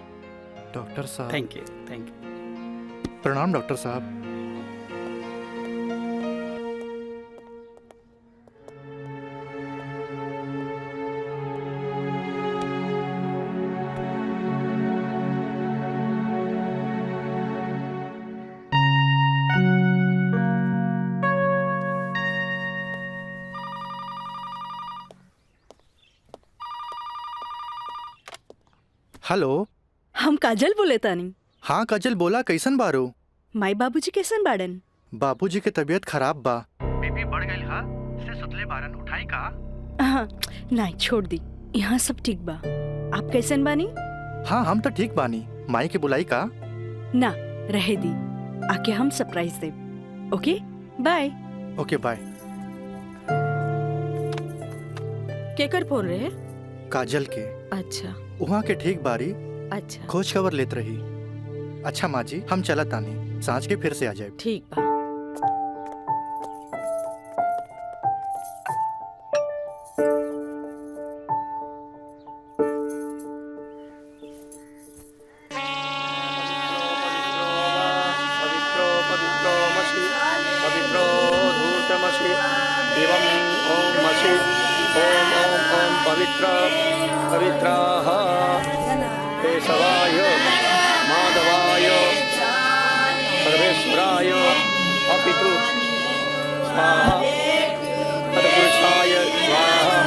डॉक्टर साहब। Thank you. प्रणाम डॉक्टर साहब। हेलो, हम काजल बोले तानी। हाँ काजल बोला, कैसन बारो? माई बाबूजी कैसन बाड़न? बाबूजी के तबीयत खराब बा। बीपी बढ़ गई हा, से सुतले बारन, उठाई का? हाँ, नहीं छोड़ दी, यहाँ सब ठीक बा। आप कैसन बानी? हाँ हम तो ठीक बानी। माई के बुलाई का? ना, रहे दी, आके हम सरप्राइज दे। Okay bye. Okay bye. केकर फोन रहे? काजल के। अच्छा। वहाँ के ठीक बारी। अच्छा। खोज खबर लेत रही। अच्छा माँ जी, हम चलत तानी, सांझ के फिर से आ जाए। ठीक बा। पवित्राः केशवाय माधवाय सर्वेश्वराय अपितृ स्वाहा तत्पुरुषाय स्वाहा।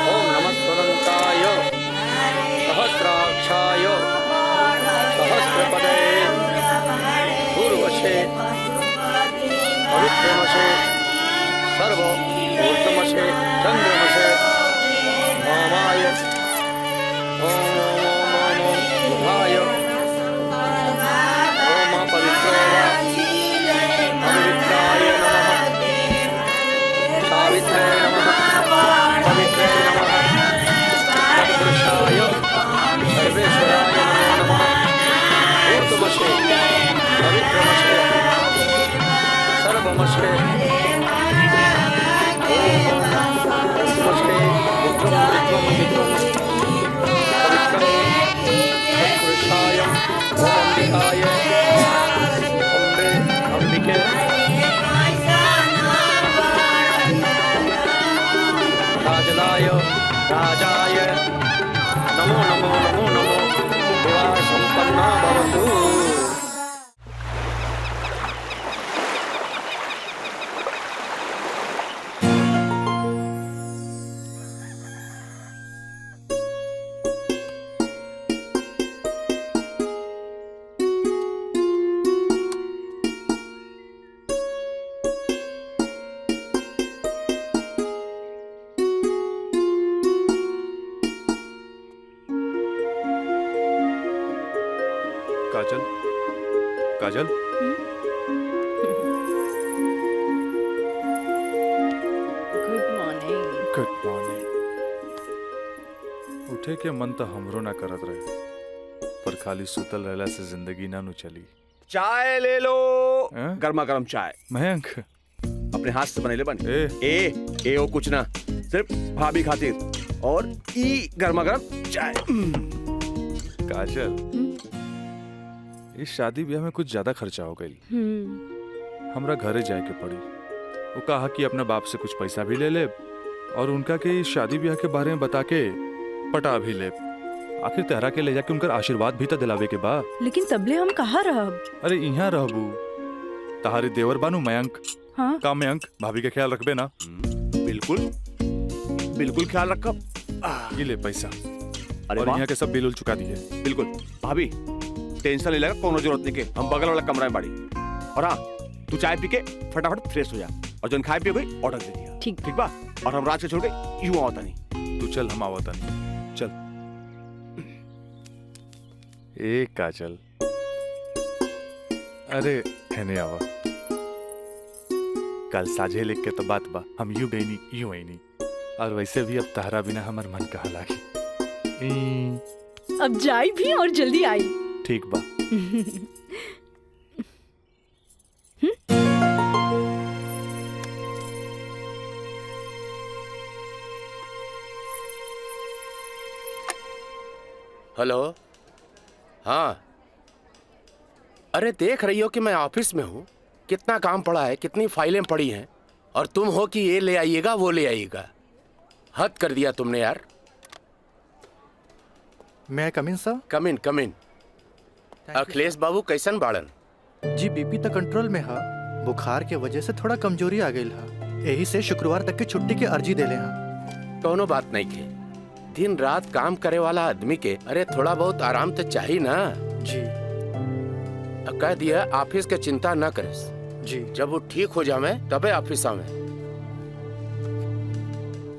ओम नमः स्वदन्ताय सहस्राक्षाय सहस्रपदे पूर्वशे पवित्रमशे सर्व ऊर्ध्वमशे चन्द्रमशे वामाय ओम ओम ओम ओम ओम बुधाय ओम पवित्रो वा पवित्राय नमः सावित्रे नमः पवित्रे नमः तत्पुरुषाय सर्वेश्वराय नमो नमः। ऊर्ध्वमशे पवित्रमशे सर्वमशे राजलाय राजाय नमो नमो नमो नमो विवाह संपन्ना भवतु। काजल, काजल, गुड मॉर्निंग। Good morning. उठे के मन तो हमरो ना करत रहे, पर खाली सुतल रहला से जिंदगी ना नु चली। चाय ले लो। गर्मा गर्म चाय। मयंक अपने हाथ से बनेले बन। ए ओ कुछ ना, सिर्फ भाभी खातिर। और ई गर्मा गर्म चाय। काजल, इस शादी ब्याह में कुछ ज्यादा खर्चा हो गई। हमरा घरे जाए के पड़ी। वो कहा कि अपने बाप से कुछ पैसा भी ले ले और उनका के इस शादी ब्याह के बारे में बता के पटा भी ले। आखिर तेहरा के ले जाके उनका आशीर्वाद भी तो दिलावे के बा। लेकिन तबले हम कहाँ रहब? अरे यहाँ रहबू, तहारी देवर बानू मयंक। हाँ? का मयंक, भाभी के ख्याल रखबे ना? बिल्कुल बिल्कुल ख्याल रखब। ये ले पैसा। अरे और वाह। यहाँ के सब बिल उल चुका दिए। बिल्कुल भाभी, टेंशन नहीं लगा, कोनो जरूरत नहीं के। हम बगल वाला कमरा में बाड़ी। और हाँ, तू चाय पी के फटाफट फ्रेश हो जा और जो खाए पिए गई ऑर्डर दे दिया। ठीक ठीक बा। और हम रात से छोड़ के यूं आवता नहीं। तू चल, हम आवता नहीं। चल। ए काजल, अरे हेने आवा। कल साझे लिख के तो बात बा, हम यूं गई नहीं यूं आई नहीं। और वैसे भी अब तहरा बिना हमार मन कहाँ लागी। अब जाई भी और जल्दी आई। ठीक बा। हेलो। हाँ, अरे देख रही हो कि मैं ऑफिस में हूँ, कितना काम पड़ा है, कितनी फाइलें पड़ी हैं, और तुम हो कि ये ले आइएगा वो ले आइएगा। हद कर दिया तुमने यार। मैं कम इन सर? कम इन। अखिलेश बाबू कैसन बाड़न? जी बीपी तो कंट्रोल में है, बुखार के वजह से थोड़ा कमजोरी आ गई है, यही से शुक्रवार तक की छुट्टी की अर्जी दे ले हैं। कोनो बात नहीं के, दिन रात काम करे वाला आदमी के अरे थोड़ा बहुत आराम तो चाहिए ना। जी कह दिया ऑफिस के चिंता न करे जी, जब वो ठीक हो जावे तबे ऑफिस आवे।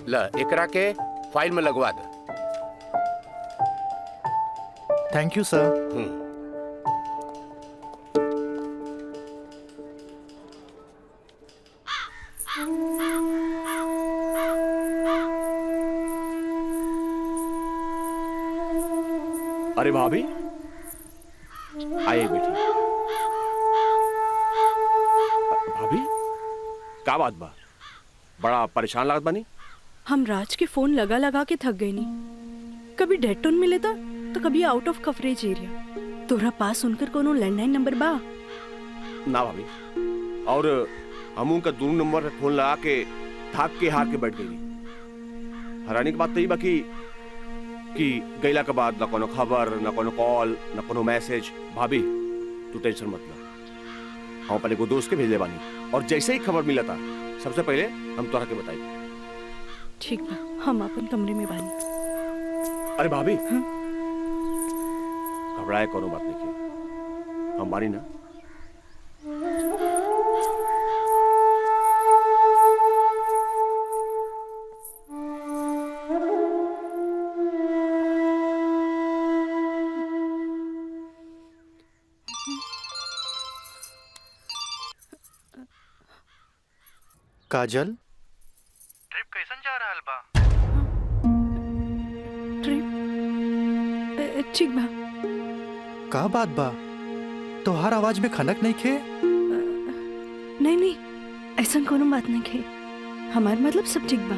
ला एकरा के फाइल में लगवा दे। थैंक यू सर। अरे भाभी आइए बेटी। भाभी का बात बा, बड़ा परेशान लागत बानी? हम राज के फोन लगा लगा के थक गए नहीं, कभी डेड टोन मिले था तो कभी आउट ऑफ कवरेज एरिया। तोरा पास उनकर कोनो लैंडलाइन नंबर बा? ना भाभी, और हम उनका दूर नंबर पे फोन लगा के थक के हार के बैठ गई। हैरानी की बात तो ये बाकी कि गैला के बाद ना कोनो खबर, ना कोनो कॉल, ना कोनो मैसेज। भाभी तू टेंशन मत ले, हम अपने को दोस्त के भेजले बानी, और जैसे ही खबर मिला था सबसे पहले हम तोरा के बताई। ठीक बा, हम अपन कमरे में बानी। अरे भाभी घबराए कोनो बात नहीं की, हम बानी ना। काजल, ट्रिप कैसन जा रहल बा? ट्रिप ठीक बा। का बात बा, तोहार आवाज में खनक नहीं खे? नहीं, ऐसा कोनो बात नहीं खे, हमार मतलब सब ठीक बा।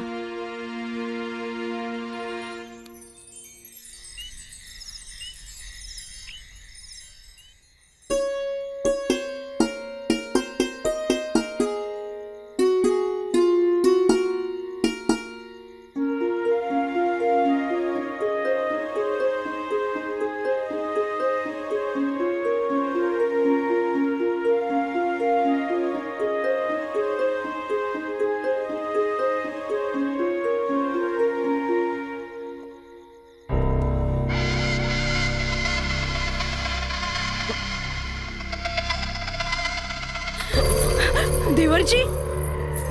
देवर जी,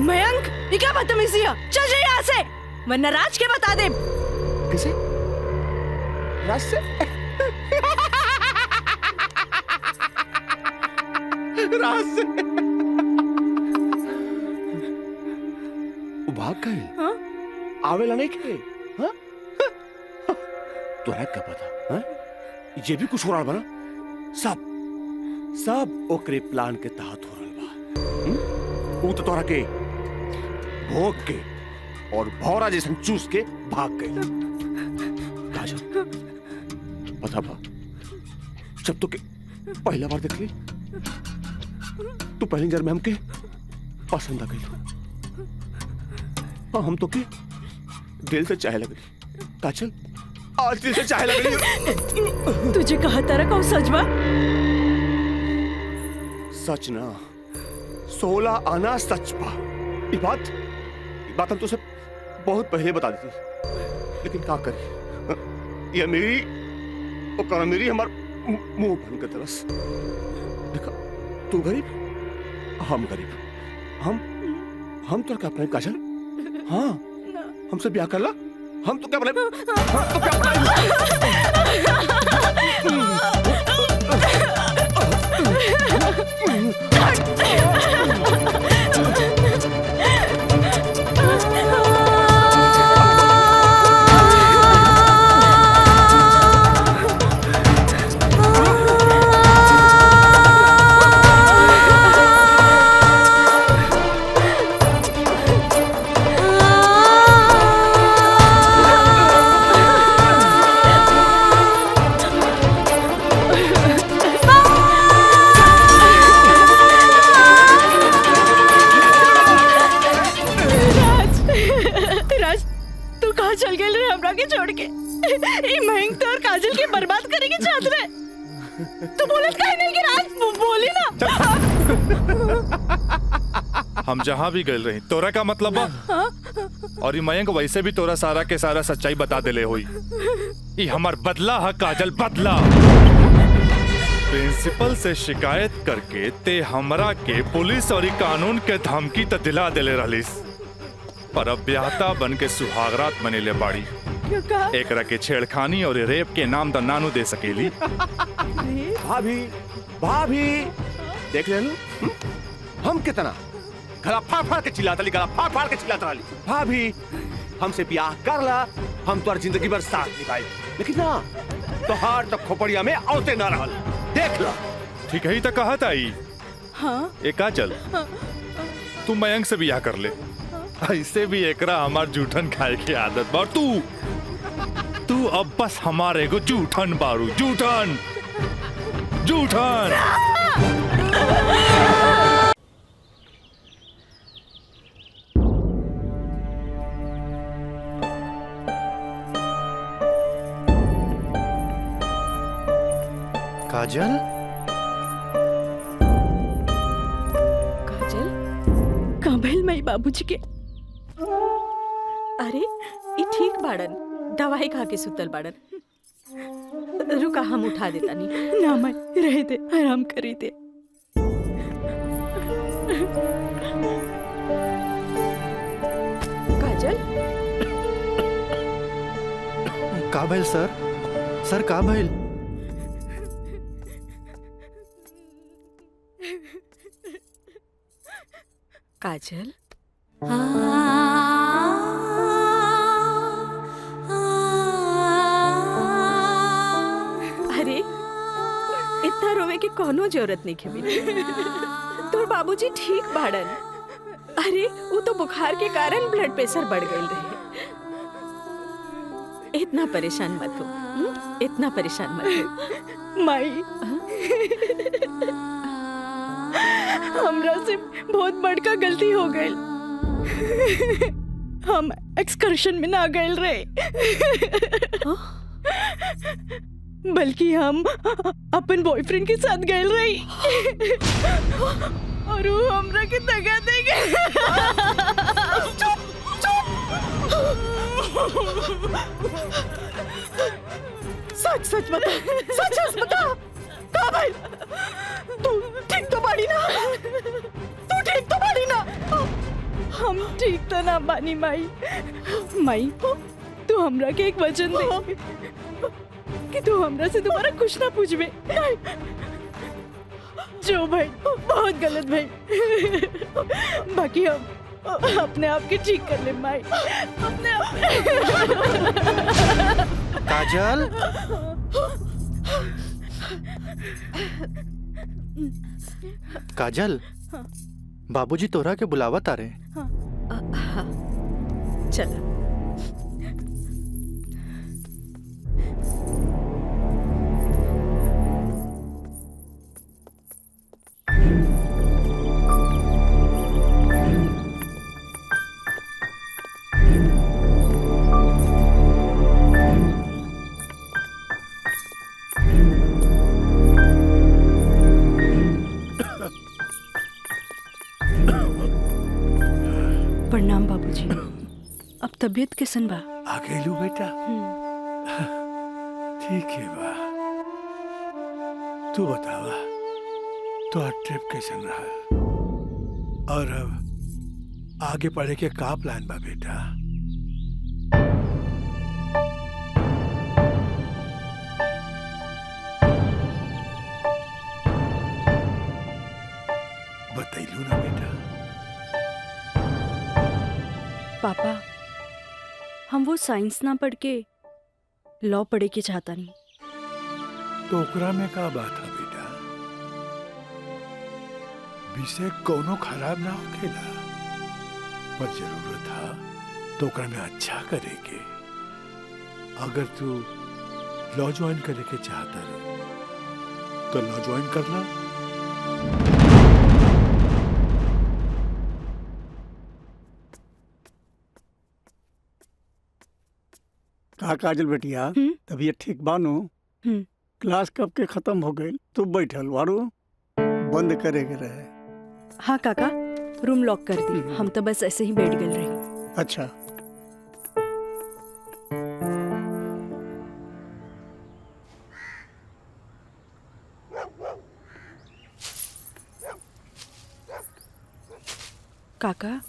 मयंक, ये क्या बदतमीजी है? चल जाइए यहाँ से, वरना राज के बता दे। किसे? राज से? राज से? वो भाग गए? हाँ? आवेला नहीं खे? हाँ? तोरा क्या पता? हाँ? ये भी कुछ हो रहा बना? सब ओकरे प्लान के तहत हो रहा बा। वो तो तोरा के भोग के और भौरा जैसन चूस के भाग गए। काजल, पता बा, जब तो के पहला बार देख ली तू पहली नजर में हमके पसंद आ गई, और हम तो के दिल से चाहे लगी। काजल, आज दिल से चाहे लगी। तुझे कहा तारा कौन सच बा? सच ना, 16 आना सच बा। ये बात हम तुझे बहुत पहले बता दी थी, लेकिन क्या करी, ये मेरी हमार मुंह बन के तरस। देखा, तू गरीब, हम गरीब, हम तो क्या अपने काजल? हाँ, हमसे ब्याह कर ला, हम तो क्या हम जहाँ भी गए रही तोरा का मतलब बा और ये मयंक वैसे भी तोरा सारा के सारा सच्चाई बता देले होई। ये हमार बदला है काजल, बदला। प्रिंसिपल से शिकायत करके ते हमरा के पुलिस और कानून के धमकी त दिला देले रहलिस, पर अब ब्याहता बन के सुहागरात मनेले बाड़ी। एकरा के छेड़खानी और रेप के नाम द नानू दे सकेली। भाभी भाभी देख ले हम कितना गला फाड़ फाड़ के चिल्लाता गला फाड़ फाड़ के चिल्लाता रही। भाभी हमसे ब्याह कर ला, हम तुम्हारी जिंदगी भर साथ निभाए, लेकिन ना तोहार तो खोपड़िया में औते ना रहल। देख ला ठीक है, तो कहत आई। हाँ ए काजल तू मयंक से ब्याह कर ले, ऐसे भी एकरा हमार जूठन खाए की आदत बा। तू अब बस हमारे को जूठन बारू, जूठन जूठन। काजल काजल कहाँ भइल मई बाबूजी के? अरे ये ठीक बाड़न, दवाई खा के सुतल बाड़न। रुका हम उठा देता नहीं। ना मैं रह दे, आराम करी दे। काजल का भइल सर? सर का भइल? काजल अरे इतना रोवे के कोनो जरूरत नहीं खेबी। तोर बाबूजी ठीक बाड़न। अरे वो तो बुखार के कारण ब्लड प्रेशर बढ़ गई रहे। इतना परेशान मत हो, इतना परेशान मत हो। माई हमरा से बहुत बड़का गलती हो गई। हम एक्सकर्शन में ना गए रहे, बल्कि हम अपन बॉयफ्रेंड के साथ गए रही और वो हमरा के दगा दे गए। सच सच बता, सच सच बता का भाई तू ठीक तो बाड़ी ना? तू ठीक तो बाड़ी ना? हम ठीक तो ना बानी माई। माई तू हमरा के एक वचन दे कि तू हमरा से दोबारा कुछ ना पूछबे। जो भाई बहुत गलत भाई, बाकी हम अपने आप के ठीक कर ले माई, अपने आप। काजल काजल बाबूजी तोरा के बुलावत आ रहे। चल प्रणाम बाबूजी। अब तबीयत कैसन बा? आ गइलू बेटा? ठीक है बा। तू बतावा तो ट्रिप कैसन रहा और अब आगे पढ़े के का प्लान बा बेटा? बतैलू ना बेटा? पापा हम वो साइंस ना पढ़ के लॉ पढ़े के चाहता नहीं। तो ओकरा में का बात है बेटा? विषय कोनो खराब ना होखेला, पर जरूरत है तो ओकरा में अच्छा करे के। अगर तू लॉ ज्वाइन करे के चाहता रहो तो लॉ ज्वाइन कर ला। का काजल बेटिया तबीयत ठीक बानू? क्लास कब के खत्म हो गई? तू बैठल वारू बंद करे के रहे। हाँ काका रूम लॉक कर दी। हम तो बस ऐसे ही बैठ गए रही। अच्छा काका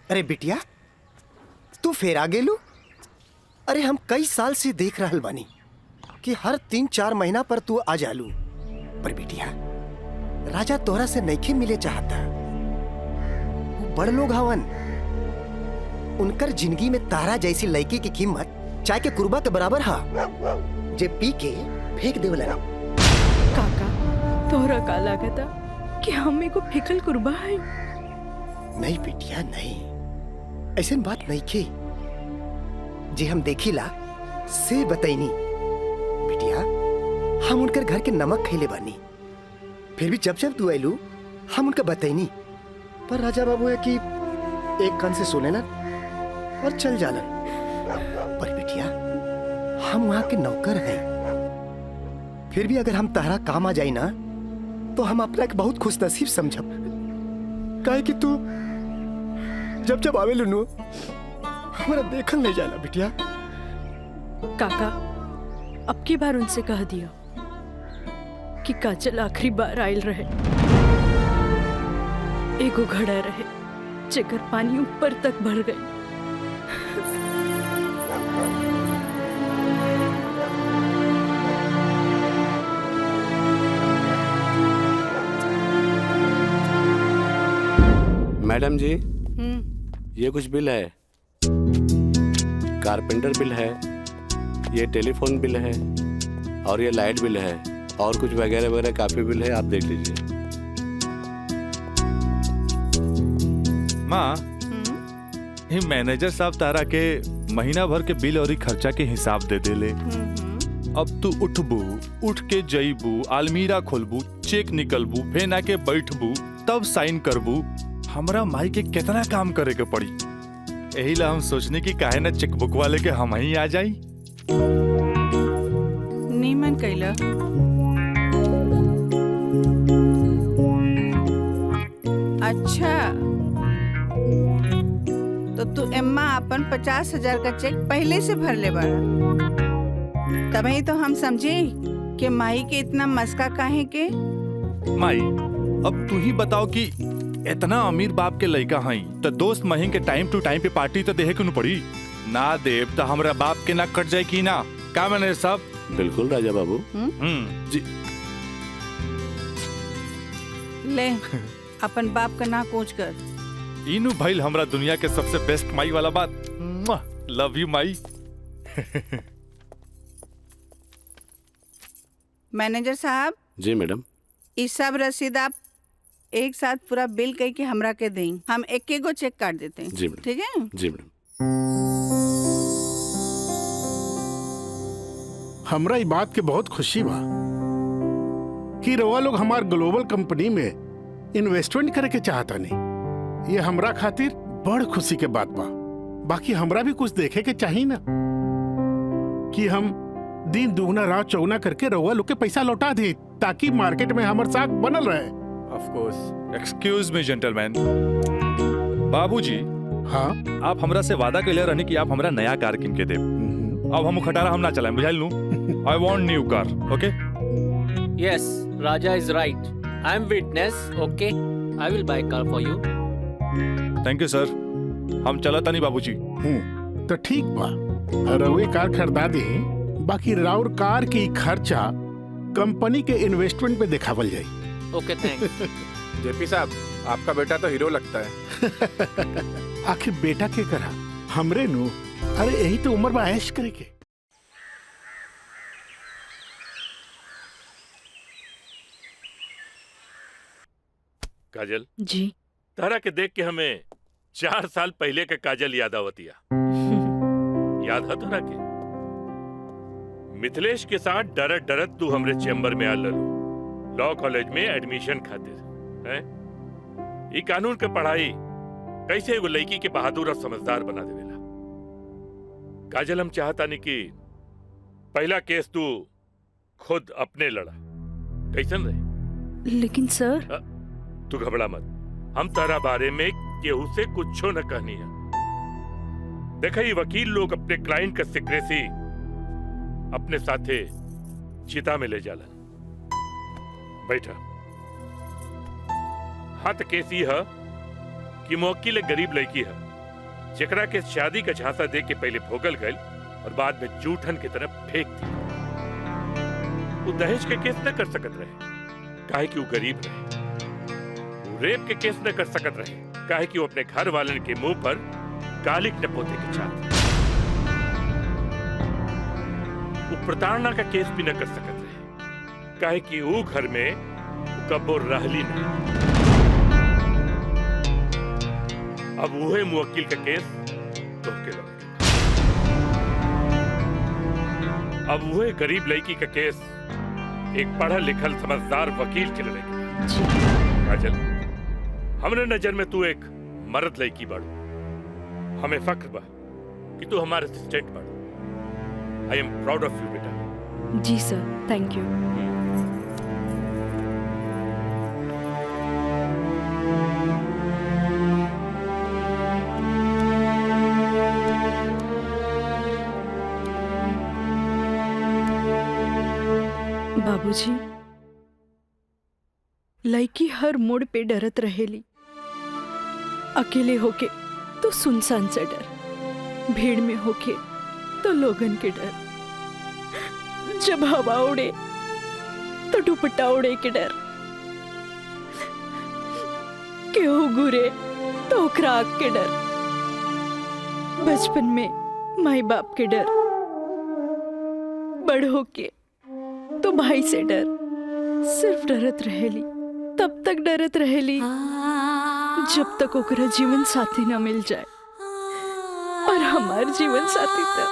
अरे बिटिया तू फिर आ गेलू। अरे हम कई साल से देख रहल बानी कि हर 3-4 महीना पर तू आ जालू। पर बिटिया राजा तोहरा से नइखे मिले चाहता। वो बड़ लोग हवन, उनकर जिंदगी में तारा जैसी लड़की की कीमत चाय के कुर्बा के बराबर हा, जे पी के फेंक देवलन। काका तोहरा का लागता कि हम को फिकल कुर्बा है? नहीं बिटिया नहीं, ऐसे बात नहीं की। जे हम देखिला से बताइनी बिटिया, हम उनकर घर के नमक खैले बानी। फिर भी जब जब तू आयलू हम उनका बताइनी। पर राजा बाबू है कि एक कान से सुने ना और चल जालन। पर बिटिया हम वहां के नौकर हैं। फिर भी अगर हम तारा काम आ जाई ना तो हम अपना एक बहुत खुश नसीब समझब। काहे कि तू जब जब आवे लुनू हमारा देखल नहीं जाला बिटिया। काका अब की बार उनसे कह दिया कि काजल आखिरी बार आयल रहे, एगो घड़ा रहे जेकर पानी ऊपर तक भर गई। मैडम जी ये कुछ बिल है, कारपेंटर बिल है, ये टेलीफोन बिल है और ये लाइट बिल है और कुछ वगैरह वगैरह काफी बिल है, आप देख लीजिए। माँ ये मैनेजर साहब तारा के महीना भर के बिल और खर्चा के हिसाब दे देले। अब तू उठबू, उठ के जईबू, अलमीरा खोलबू, चेक निकलबू, फेन आके बैठबू, तब साइन करबू। हमरा माई के कितना काम करे के पड़ी। यही ला हम सोचने की काहे ना चेकबुक वाले के हम ही आ जाई। नीमन कैला। अच्छा तो तू एम्मा अपन 50,000 का चेक पहले से भर ले बाड़ा, तभी तो हम समझे कि माई के इतना मस्का काहे के। माई अब तू ही बताओ कि इतना अमीर बाप के लड़का हई तो दोस्त महीन के टाइम टू टाइम पे पार्टी तो देहे क्यों पड़ी ना। देव तो हमरा बाप के ना कट जाए की ना। का मैंने सब बिल्कुल राजा बाबू जी। ले अपन बाप का ना कोच कर। इनू भाई हमरा दुनिया के सबसे बेस्ट माई वाला बात। Love you Mai. मैनेजर साहब जी मैडम, इस सब रसीद आप एक साथ पूरा बिल कह के हमरा के दें, हम एक एक गो चेक काट देते हैं। जी मैडम। ठीक है जी मैडम। हमरा ई बात के बहुत खुशी बा कि रवा लोग हमार ग्लोबल कंपनी में इन्वेस्टमेंट करे के चाहता नहीं। ये हमरा खातिर बड़ खुशी के बात बा। बाकी हमरा भी कुछ देखे के चाहिए ना कि हम दिन दुगना रात चौगुना करके रवा लोग के पैसा लौटा दे ताकि मार्केट में हमार साख बनल रहे। Of course. Excuse me, gentleman. बाबूजी, हाँ आप हमरा से वादा कैले रहनी कि आप हमरा नया कार किन के दे। अब हम खटारा हम ना चलाएं, बुझाइल नू। I want new car, okay? Yes, Raja is right. I am witness. Okay, I will buy car for you. Thank you, sir. हम चलता नहीं बाबूजी। तो ठीक बा, रवे कार खरीदा दे। बाकी राउर कार की खर्चा कंपनी के इन्वेस्टमेंट पे दिखावल जाए। Okay, thanks. जेपी साहब आपका बेटा तो हीरो लगता है। आखिर बेटा के करा हमरे नु। अरे यही तो उम्र में ऐश करे के। काजल जी तारा के देख के हमें 4 साल पहले के काजल याद आवतिया। याद है तारा के मिथिलेश के साथ डरत डरत तू हमरे चेम्बर में आ ललू लॉ कॉलेज में एडमिशन खातिर हैं। ई कानून के पढ़ाई कैसे एगो लड़की के बहादुर और समझदार बना देवेला। काजल हम चाहता नहीं कि पहला केस तू खुद अपने लड़ा, कैसन रहे? लेकिन सर तू घबरा मत, हम तारा बारे में केहू से कुछो न कहनी है। देखा ये वकील लोग अपने क्लाइंट का सिक्रेसी अपने साथे चिता में ले जालन। बैठा। हाँ तो केस ये है कि मुवक्किल एक गरीब लड़की है जेकरा के शादी का झांसा दे के पहले भोगल गए और बाद में जूठन की तरफ फेंक दी। वो दहेज के केस न कर सकत रहे काहे कि वो गरीब रहे। वो रेप के केस न कर सकत रहे काहे कि वो अपने घर वालन के मुंह पर कालिक न पोते के चाहते। वो प्रताड़ना का केस भी न कर सकत रहे काहे कि वो घर में कबो रहली नहीं। अब वही मुवक्किल का केस तो के लगे। अब वही गरीब लड़की का केस एक पढ़ा लिखल समझदार वकील के लड़ेगी। काजल, हमरे नजर में तू एक मर्द लड़की बाड़ू। हमें फख्र बा कि तू हमारे असिस्टेंट बाड़ू। आई एम प्राउड ऑफ यू बेटा। जी सर, थैंक यू। बाबूजी, लड़की हर मोड़ पे डरत रहेली। अकेले होके तो सुनसान से डर, भीड़ में होके तो लोगन के डर, जब हवा उड़े तो दुपट्टा उड़े के डर, केहू घूरे तो ओकरा आग के डर, बचपन में माई बाप के डर, बड़ होके तो भाई से डर। सिर्फ डरत रहेली, तब तक डरत रहेली जब तक ओकरा जीवन साथी न मिल जाए। और हमार जीवन साथी तो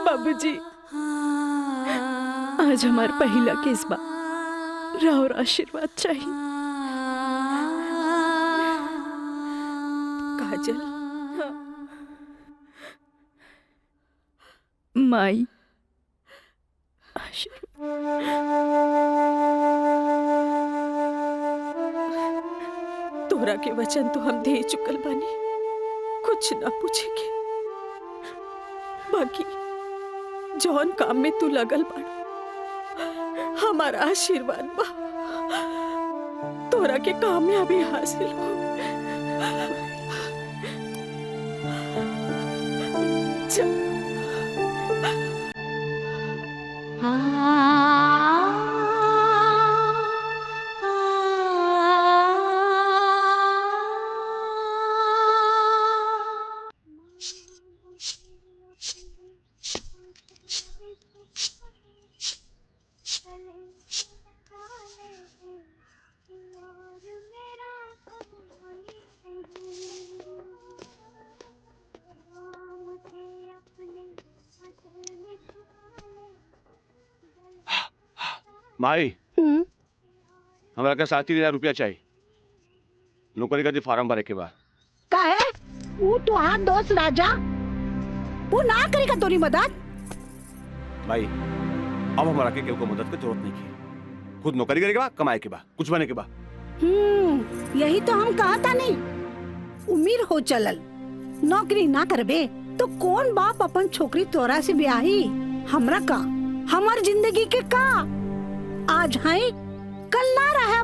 बाबूजी, आज हमार पहला केस बा, राउर आशीर्वाद चाहिए। काजल, माई तोरा के वचन तो हम दे चुकल बानी, कुछ ना पूछेगे। बाकी जौन काम में तू लगल बाड़ा, हमारा आशीर्वाद बा तोरा के कामयाबी हासिल हो। माई, हमरा के 7,000 रुपया चाहिए। नौकरी का फार्म भरे के बाद का है वो तो हाथ दोस्त राजा, वो ना करेगा तोरी मदद। भाई, अब हमारा के केहू को मदद की जरूरत नहीं है। खुद नौकरी करे के बाद, कमाए के बाद, कुछ बने के बाद। यही तो हम कहा था नहीं, उम्मीद हो चलल। नौकरी ना करबे तो कौन बाप अपन छोकरी तोरा से ब्याही। हमरा का, हमार जिंदगी के का, आज है कल ना रहे।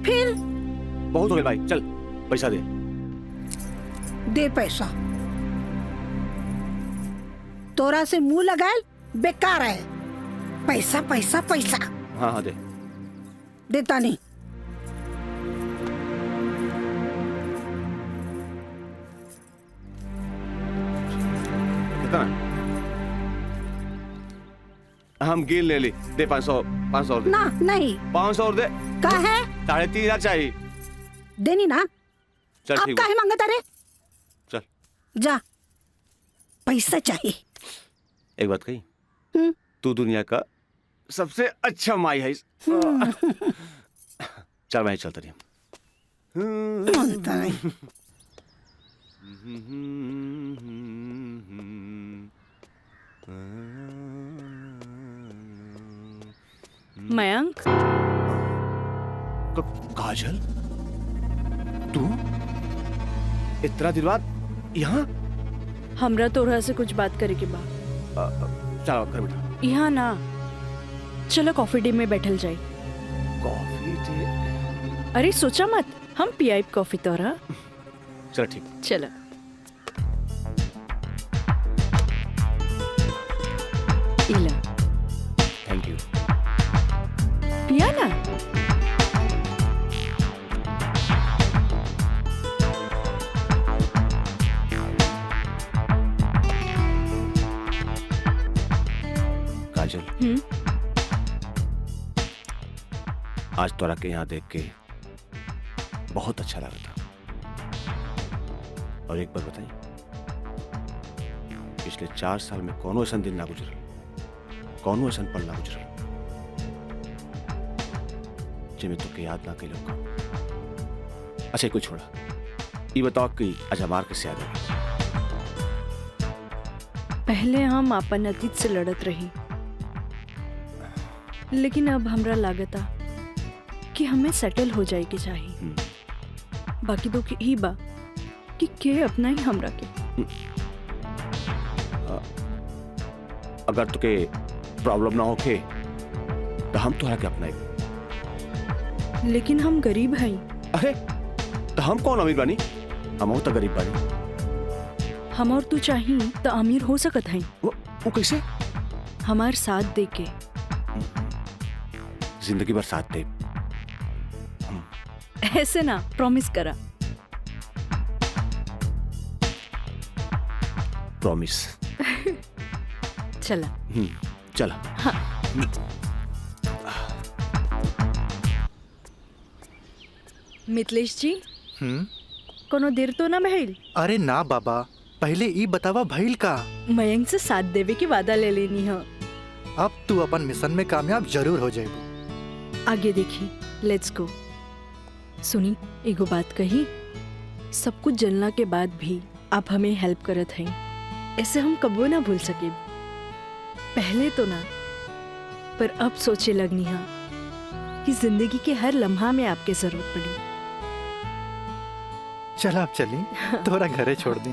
फिर बहुत हो गया भाई, चल पैसा दे। दे पैसा, तोरा से मुंह लगाए बेकार है। पैसा पैसा पैसा। हाँ हाँ दे। देता नहीं। कितना? हम गिन ले ली। दे 500 और दे। ना नहीं, 500 और दे। का है? 3,500 चाहिए। देनी ना। चल आप ठीक काहे मांगता रे? चल जा, पैसा चाहिए। एक बात कही, तू दुनिया का सबसे अच्छा माई है। चल भाई, चलता रही। मानता नहीं। मयंक, काजल, तू इतना दिन बाद यहाँ? हमरा तोरा से कुछ बात करे के बा। चलो कर बेटा। यहाँ ना, चलो कॉफी डे में बैठल जाए। Coffee day? अरे सोचा मत, हम पियाई कॉफी तोरा। चलो ठीक। चलो। इला। Thank you. पिया ना। काजल, आज तोरा के यहाँ देख के बहुत अच्छा लगा था। और एक बार बताई, पिछले 4 साल में कौनो ऐसा दिन ना गुजरल, कौनो ऐसा पल ना गुजरल जिसमें तुके याद ना कैलो का। अच्छा कोई छोड़ा, ये बताओ कि आज हमार कैसे याद है? पहले हम अपन अतीत से लड़त रही, लेकिन अब हमरा लागता कि हमें सेटल हो जाए के चाहिए। बाकी तो ही बा कि के अपना ही हमरा के। अगर तुके प्रॉब्लम ना होके तो हम तोहरा के अपनाए। लेकिन हम गरीब हैं। अरे तो हम कौन अमीर बानी? हम तो गरीब बानी। हम और तू चाहिए तो अमीर हो सकत हैं। वो कैसे? हमार साथ दे के। जिंदगी भर साथ दे। ऐसे ना, प्रॉमिस करा। प्रॉमिस। चला। चला। हाँ। मिथिलेश जी, कोनो देर तो ना भइल? अरे ना बाबा, पहले ई बतावा भइल का? मयंक से साथ देवे के वादा ले लेनी है। अब तू अपन मिशन में कामयाब जरूर हो जाएगी। आगे देखी, लेट्स गो। सुनी, एगो बात कही, सब कुछ जलना के बाद भी आप हमें हेल्प करत हैं, ऐसे हम कबो ना भूल सके। पहले तो ना, पर अब सोचे लगनी है कि जिंदगी के हर लम्हा में आपके जरूरत पड़ी। चल आप चली, तोरा घरे छोड़ दी।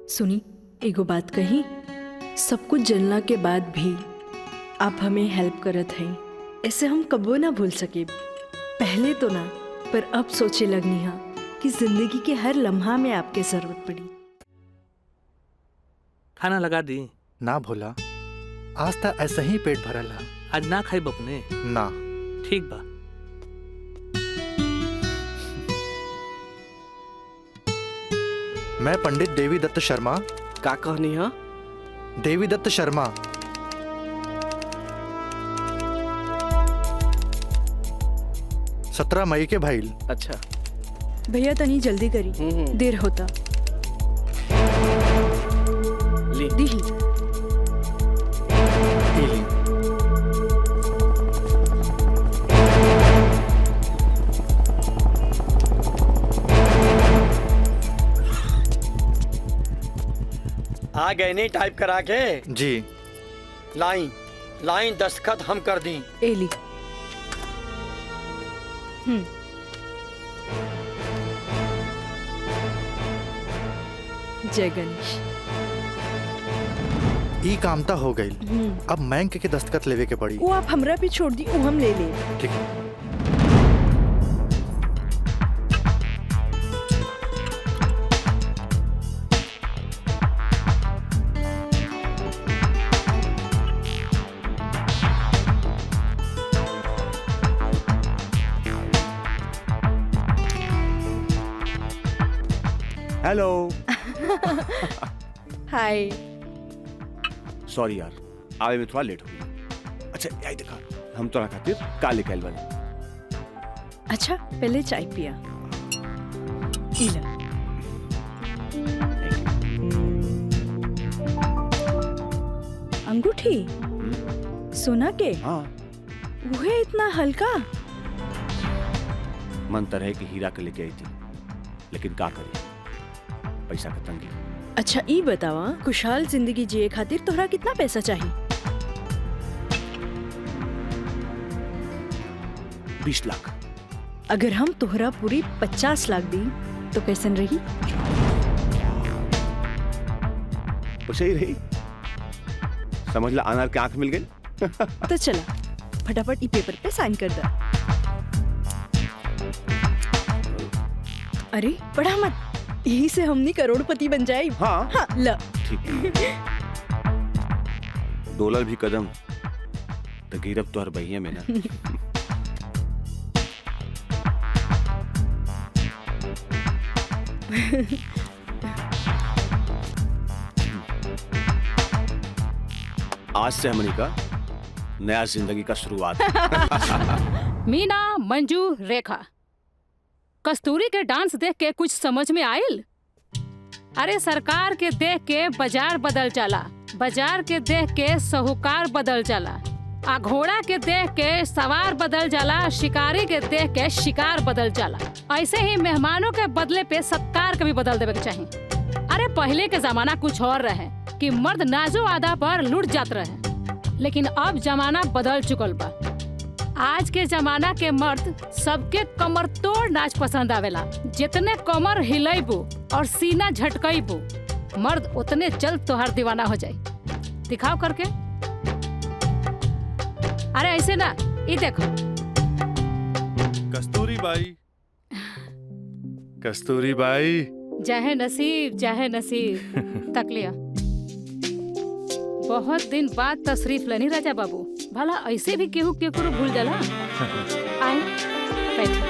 सुनी, एगो बात कही, सब कुछ जलना के बाद भी आप हमें हेल्प करत हैं, ऐसे हम कबो ना भूल सके। पहले तो ना, पर अब सोचे लगनी है कि जिंदगी के हर लम्हा में आपके जरूरत पड़ी। खाना लगा दी? ना भोला, आज तक ऐसा ही पेट भरल है। आज ना खाई बपने? ना। ठीक बा। मैं पंडित देवी दत्त शर्मा। का कहनी है? देवी दत्त शर्मा। सत्रह मई के भाईल। अच्छा भैया तनी जल्दी करी, देर होता। ली। दी। आ गए नहीं टाइप करा के? जी। लाइन लाइन दस्तखत हम कर दी। एली। जय गणेश। ई कामता हो गई। अब बैंक के दस्तखत लेवे के पड़ी। वो आप हमरा पे छोड़ दी, वो हम ले ले। ठीक है। हेलो। हाय। सॉरी यार, आवे में थोड़ा लेट हो गया। अच्छा यही देखा, हम तो खातिर काले कैल वाले। अच्छा पहले चाय पिया। इला। अंगूठी सोना के हाँ वह इतना हल्का। मन तरह की हीरा के लेके आई थी, लेकिन का करी, पैसा के तंगी। अच्छा ई बतावा, खुशहाल जिंदगी जिए खातिर तोहरा कितना पैसा चाहिए? 20 लाख। अगर हम तोहरा पूरी 50 लाख दी तो कैसन रही? वैसे ही रही, समझ ला अनार के आंख मिल गई। तो चला फटाफट ई पेपर पे साइन कर दा। अरे पढ़ा मत, यही से हमनी करोड़पति बन जाए। हाँ, हाँ ल ठीक है। डॉलर भी कदम तो गिरब तो हर बहिया में ना। आज से हमनी का नया जिंदगी का शुरुआत। मीना, मंजू, रेखा, कस्तूरी के डांस देख के कुछ समझ में आयल? अरे सरकार के देख के बाजार बदल जाला, बाजार के देख के साहूकार बदल जाला, आ घोड़ा के देख के सवार बदल जाला, शिकारी के देख के शिकार बदल जाला। ऐसे ही मेहमानों के बदले पे सत्कार के भी बदल देवे के चाहिए। अरे पहले के जमाना कुछ और रहे कि मर्द नाजो आदा पर लुट जात रहे, लेकिन अब जमाना बदल चुकल बा। आज के जमाना के मर्द सबके कमर तोड़ नाच पसंद आवेला। जितने कमर हिलेबू और सीना झटकईबू, मर्द उतने जल्द तोहर दीवाना हो जाए। दिखाओ करके। अरे ऐसे ना, ये देखो। कस्तूरी बाई, कस्तूरी बाई। चाहे नसीब, चाहे नसीब। तक लिया। बहुत दिन बाद तशरीफ लेनी राजा बाबू। भला ऐसे भी केहू केकरो भूल जाला? आए, बैठो।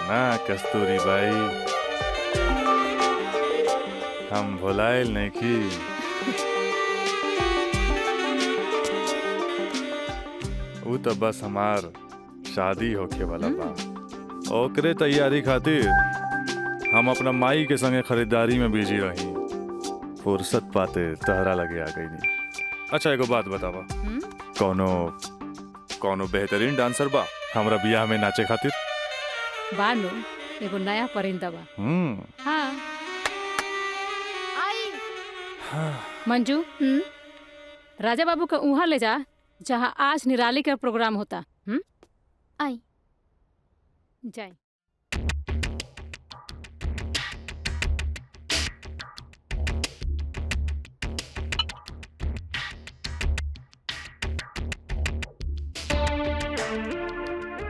ना कस्तूरी बाई, हम भुलाइल नहीं की। वो तो बस हमार शादी होके वाला बा, ओकरे तैयारी खातिर हम अपना माई के संगे खरीदारी में बिजी रही। फुर्सत पाते तहरा लगे आ गई नहीं। अच्छा एगो बात बतावा, कोनो बेहतरीन डांसर बा हमरा बियाह में नाचे खातिर? बानो, एगो नया परिंदा बा। हाँ। मंजू, राजा बाबू का उहाँ ले जा जहाँ आज निराली का प्रोग्राम होता। आई जाए।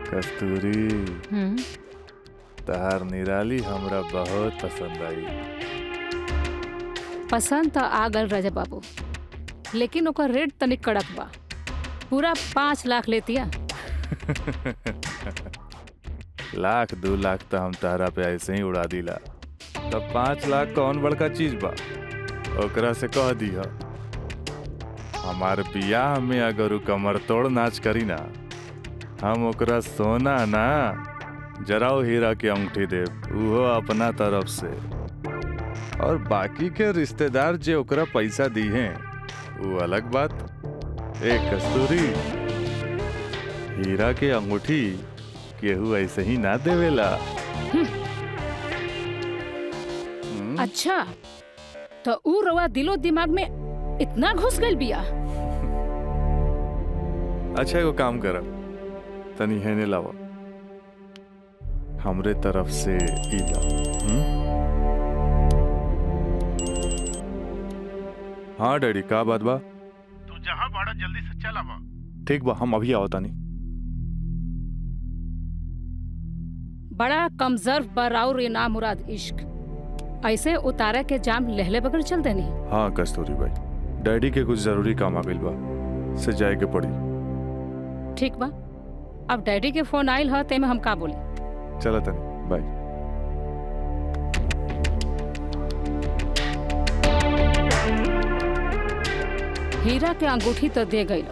कस्तूरी, तहार निराली हमरा बहुत पसंद आई। पसंद तो आ गल राजा बाबू, लेकिन ओकर रेट तनिक कड़क बा। पूरा 5 लाख लेतिया। लाख 2 लाख तो हम तारा पे ऐसे ही उड़ा दिला, तब 5 लाख कौन बड़का चीज बा? ओकरा से कह दिया हमार बियाह में अगर उ कमर तोड़ नाच करी ना, हम ओकरा सोना ना जराओ हीरा के अंगूठी दे, वो अपना तरफ से। और बाकी के रिश्तेदार जे ओकरा पैसा दी हैं वो अलग बात। एक कस्तूरी, हीरा के अंगूठी केहू ऐसे ही ना देवेला। अच्छा, तो ऊ रवा दिलो दिमाग में इतना घुस गइल बिया। अच्छा एगो काम करब, तनी हेने लावा, हमरे तरफ से ईला। हाँ डैडी, का बात बा? तू जहाँ बाड़ा जल्दी से चल आवा। ठीक बा, हम अभी आओ तानी। बड़ा कमजर्व बराउर ये ना मुराद इश्क, ऐसे उतारे के जाम लहले बगैर चल देनी। हाँ कस्तूरी भाई, डैडी के कुछ जरूरी काम आ गइल बा, से जाए के पड़ी। ठीक बा, अब डैडी के फोन आइल ह ते में हम का बोली। चला तनी, बाय। हीरा के अंगूठी तो दे गई,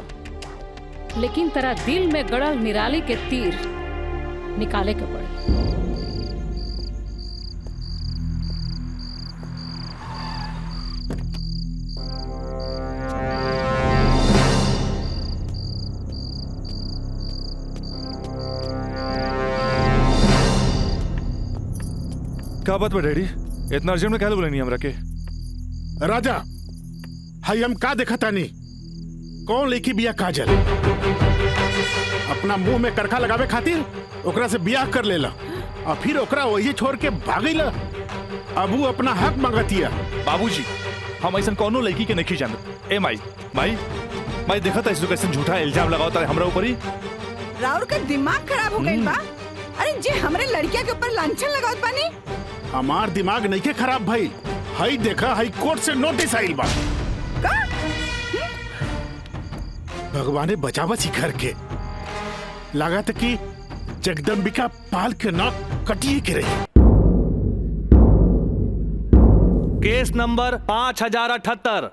लेकिन तेरा दिल में गड़ल निराली के तीर निकाले के पड़े। क्या बात बा डैडी? इतना अर्जेंट में क्या बोलेनी हमरा के? राजा, हाई हम का देखा तानी? कौन लेखी बिया काजल? अपना मुंह में करखा लगावे खातिर ओकरा से बियाह कर लेला और फिर ओकरा वही छोड़ के भागैला। अब वो अपना हक मांगतिया। बाबूजी, हम ऐसा कोनो लड़की के नहीं जानत। ए माई माई माई देखा था इसको कैसे झूठा इल्जाम लगाओ तारे हमरा ऊपर ही। राउर का दिमाग खराब हो गई बा। अरे जे हमरे लड़किया के ऊपर लांछन लगावत बानी। हमार दिमाग नहीं के खराब भाई। हाई देखा, हाई कोर्ट से नोटिस आइल बा। भगवाने बचावा सी घर के। लागत कि जगदम्बिका पाल के नाक कटिए के रही। केस नंबर 5078,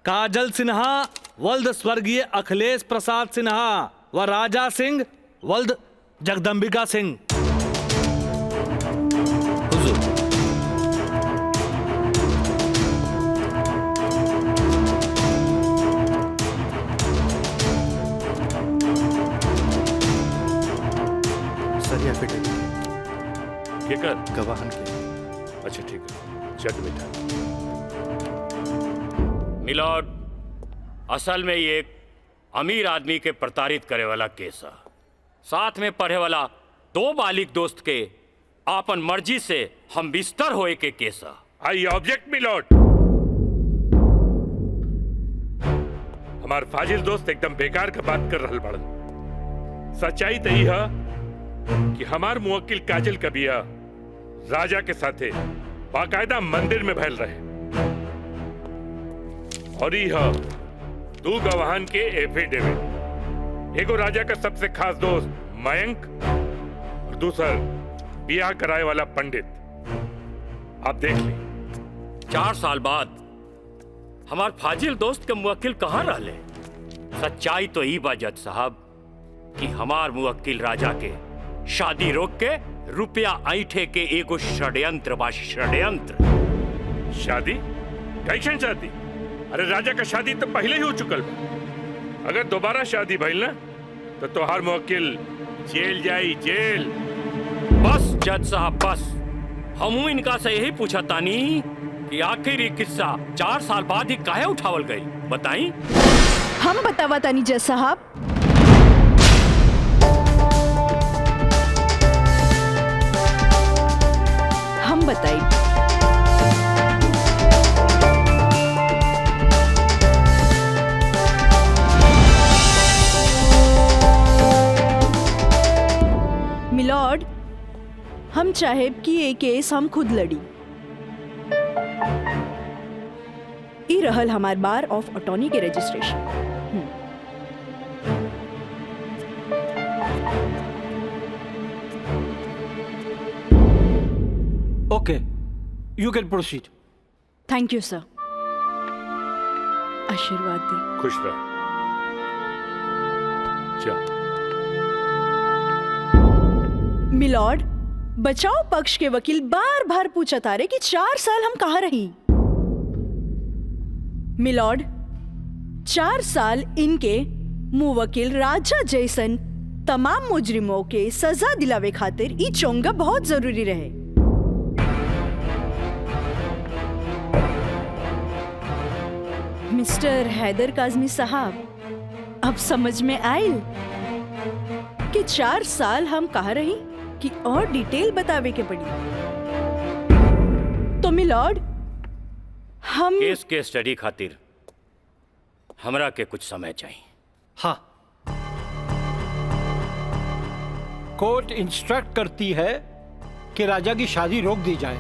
काजल सिन्हा वल्द स्वर्गीय अखिलेश प्रसाद सिन्हा व राजा सिंह वल्द जगदम्बिका सिंह। सर या फिर के कर गवाहन के। अच्छा ठीक है, चल बेटा। मिलॉर्ड, असल में ये एक अमीर आदमी के प्रताड़ित करे वाला केस है। साथ में पढ़े वाला 2 बालिग दोस्त के आपन मर्जी से हम बिस्तर होए के केस है। I object milord. हमार फाजिल दोस्त एकदम बेकार का बात कर रहा बड़न। सच्चाई तो यही है कि हमार मुवक्किल काजल का बिया राजा के साथे बाकायदा मंदिर में भैल रहे और यह 2 गवाहन के एफिडेविट। एगो राजा का सबसे खास दोस्त मयंक और दूसर बियाह कराए वाला पंडित। आप देख ली। 4 साल बाद हमार फाजिल दोस्त के मुवक्किल कहाँ रहले? सच्चाई तो ई बा जज साहब कि हमार मुवक्किल राजा के शादी रोक के रुपया ऐठे के एगो षड्यंत्र बा। षड्यंत्र। शादी? कैसन शादी? अरे राजा का शादी तो पहले ही हो चुकल बा। अगर दोबारा शादी भइल ना तो तोहार मुवक्किल जेल जाई, जेल। बस जज साहब बस। हमू इनका से यही पूछा तानी कि आखिर ये किस्सा 4 साल बाद ही काहे उठावल गई, बताई? हम बतावा तानी जज साहब। हम बताई। मिलॉर्ड, हम चाहेब कि ये केस हम खुद लड़ी। ई रहल हमार बार ऑफ अटॉर्नी के registration. Okay, you can proceed. Thank you sir. आशीर्वाद दी। खुश रह। चल। मिलॉर्ड, बचाव पक्ष के वकील बार बार पूछा तारे कि 4 साल हम कहाँ रही। मिलॉर्ड, 4 साल इनके मुवक्किल राजा जैसन तमाम मुजरिमों के सजा दिलावे खातिर ई चोंगा बहुत जरूरी रहे। मिस्टर हैदर काज़मी साहब, अब समझ में आयल कि 4 साल हम कहाँ रही कि और डिटेल बतावे के पड़ी। तो मिलॉर्ड, हम केस के स्टडी खातिर हमरा के कुछ समय चाहिए। हाँ, कोर्ट इंस्ट्रक्ट करती है कि राजा की शादी रोक दी जाए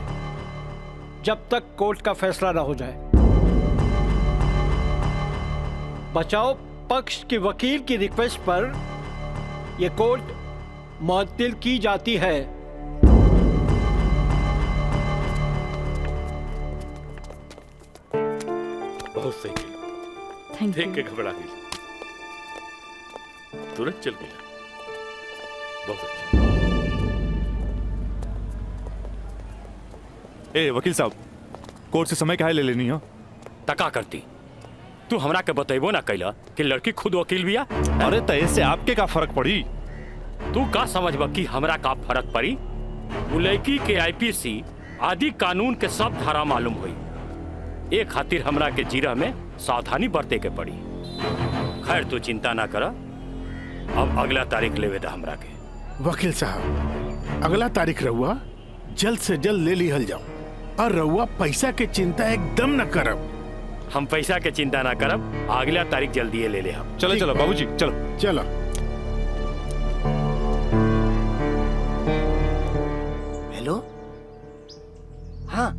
जब तक कोर्ट का फैसला ना हो जाए। बचाव पक्ष के वकील की रिक्वेस्ट पर यह कोर्ट मुअत्तिल की जाती है। बहुत सही किया। देख के घबरा गई, तुरंत चल गया। बहुत अच्छा। ए वकील साहब, कोर्ट से समय काहे ले लेनी हो? तका करती तू हमरा के बतेबो ना कैला कि लड़की खुद वकील बिया। अरे तय से आपके का फर्क पड़ी? तू का समझबा कि हमरा का फर्क पड़ी? वो लड़की के आईपीसी आदि कानून के सब धारा मालूम हुई। एक खातिर हमरा के जीरा में सावधानी बरते के पड़ी। खैर तू चिंता ना कर, अब अगला तारीख लेवे दा हमरा के। वकील साहब, अगला तारीख रहुआ जल्द से जल्द ले लिहल जाओ, और रहुआ पैसा के चिंता एकदम न करब। हम पैसा के चिंता ना करब, अगला तारीख जल्दी ले ले हम। चलो चलो बाबूजी, चलो चलो। हेलो, हाँ,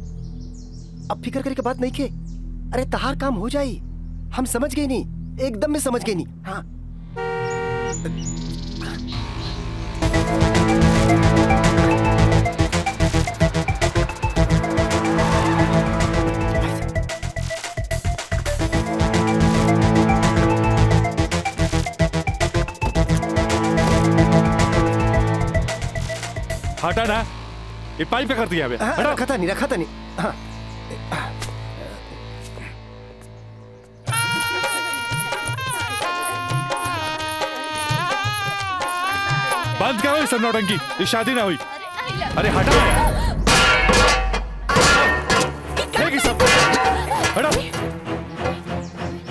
अब फिक्र करे के बात नहीं के। अरे तहार काम हो जाई, हम समझ गए नहीं, एकदम में समझ गए नहीं। हाँ हटा ना, ये पाइप पे कर दिया बे। रखा था नहीं। हाँ बंद करो ये सब नौटंकी, ये शादी ना हुई। अरे हटा यार, ये सब हटा।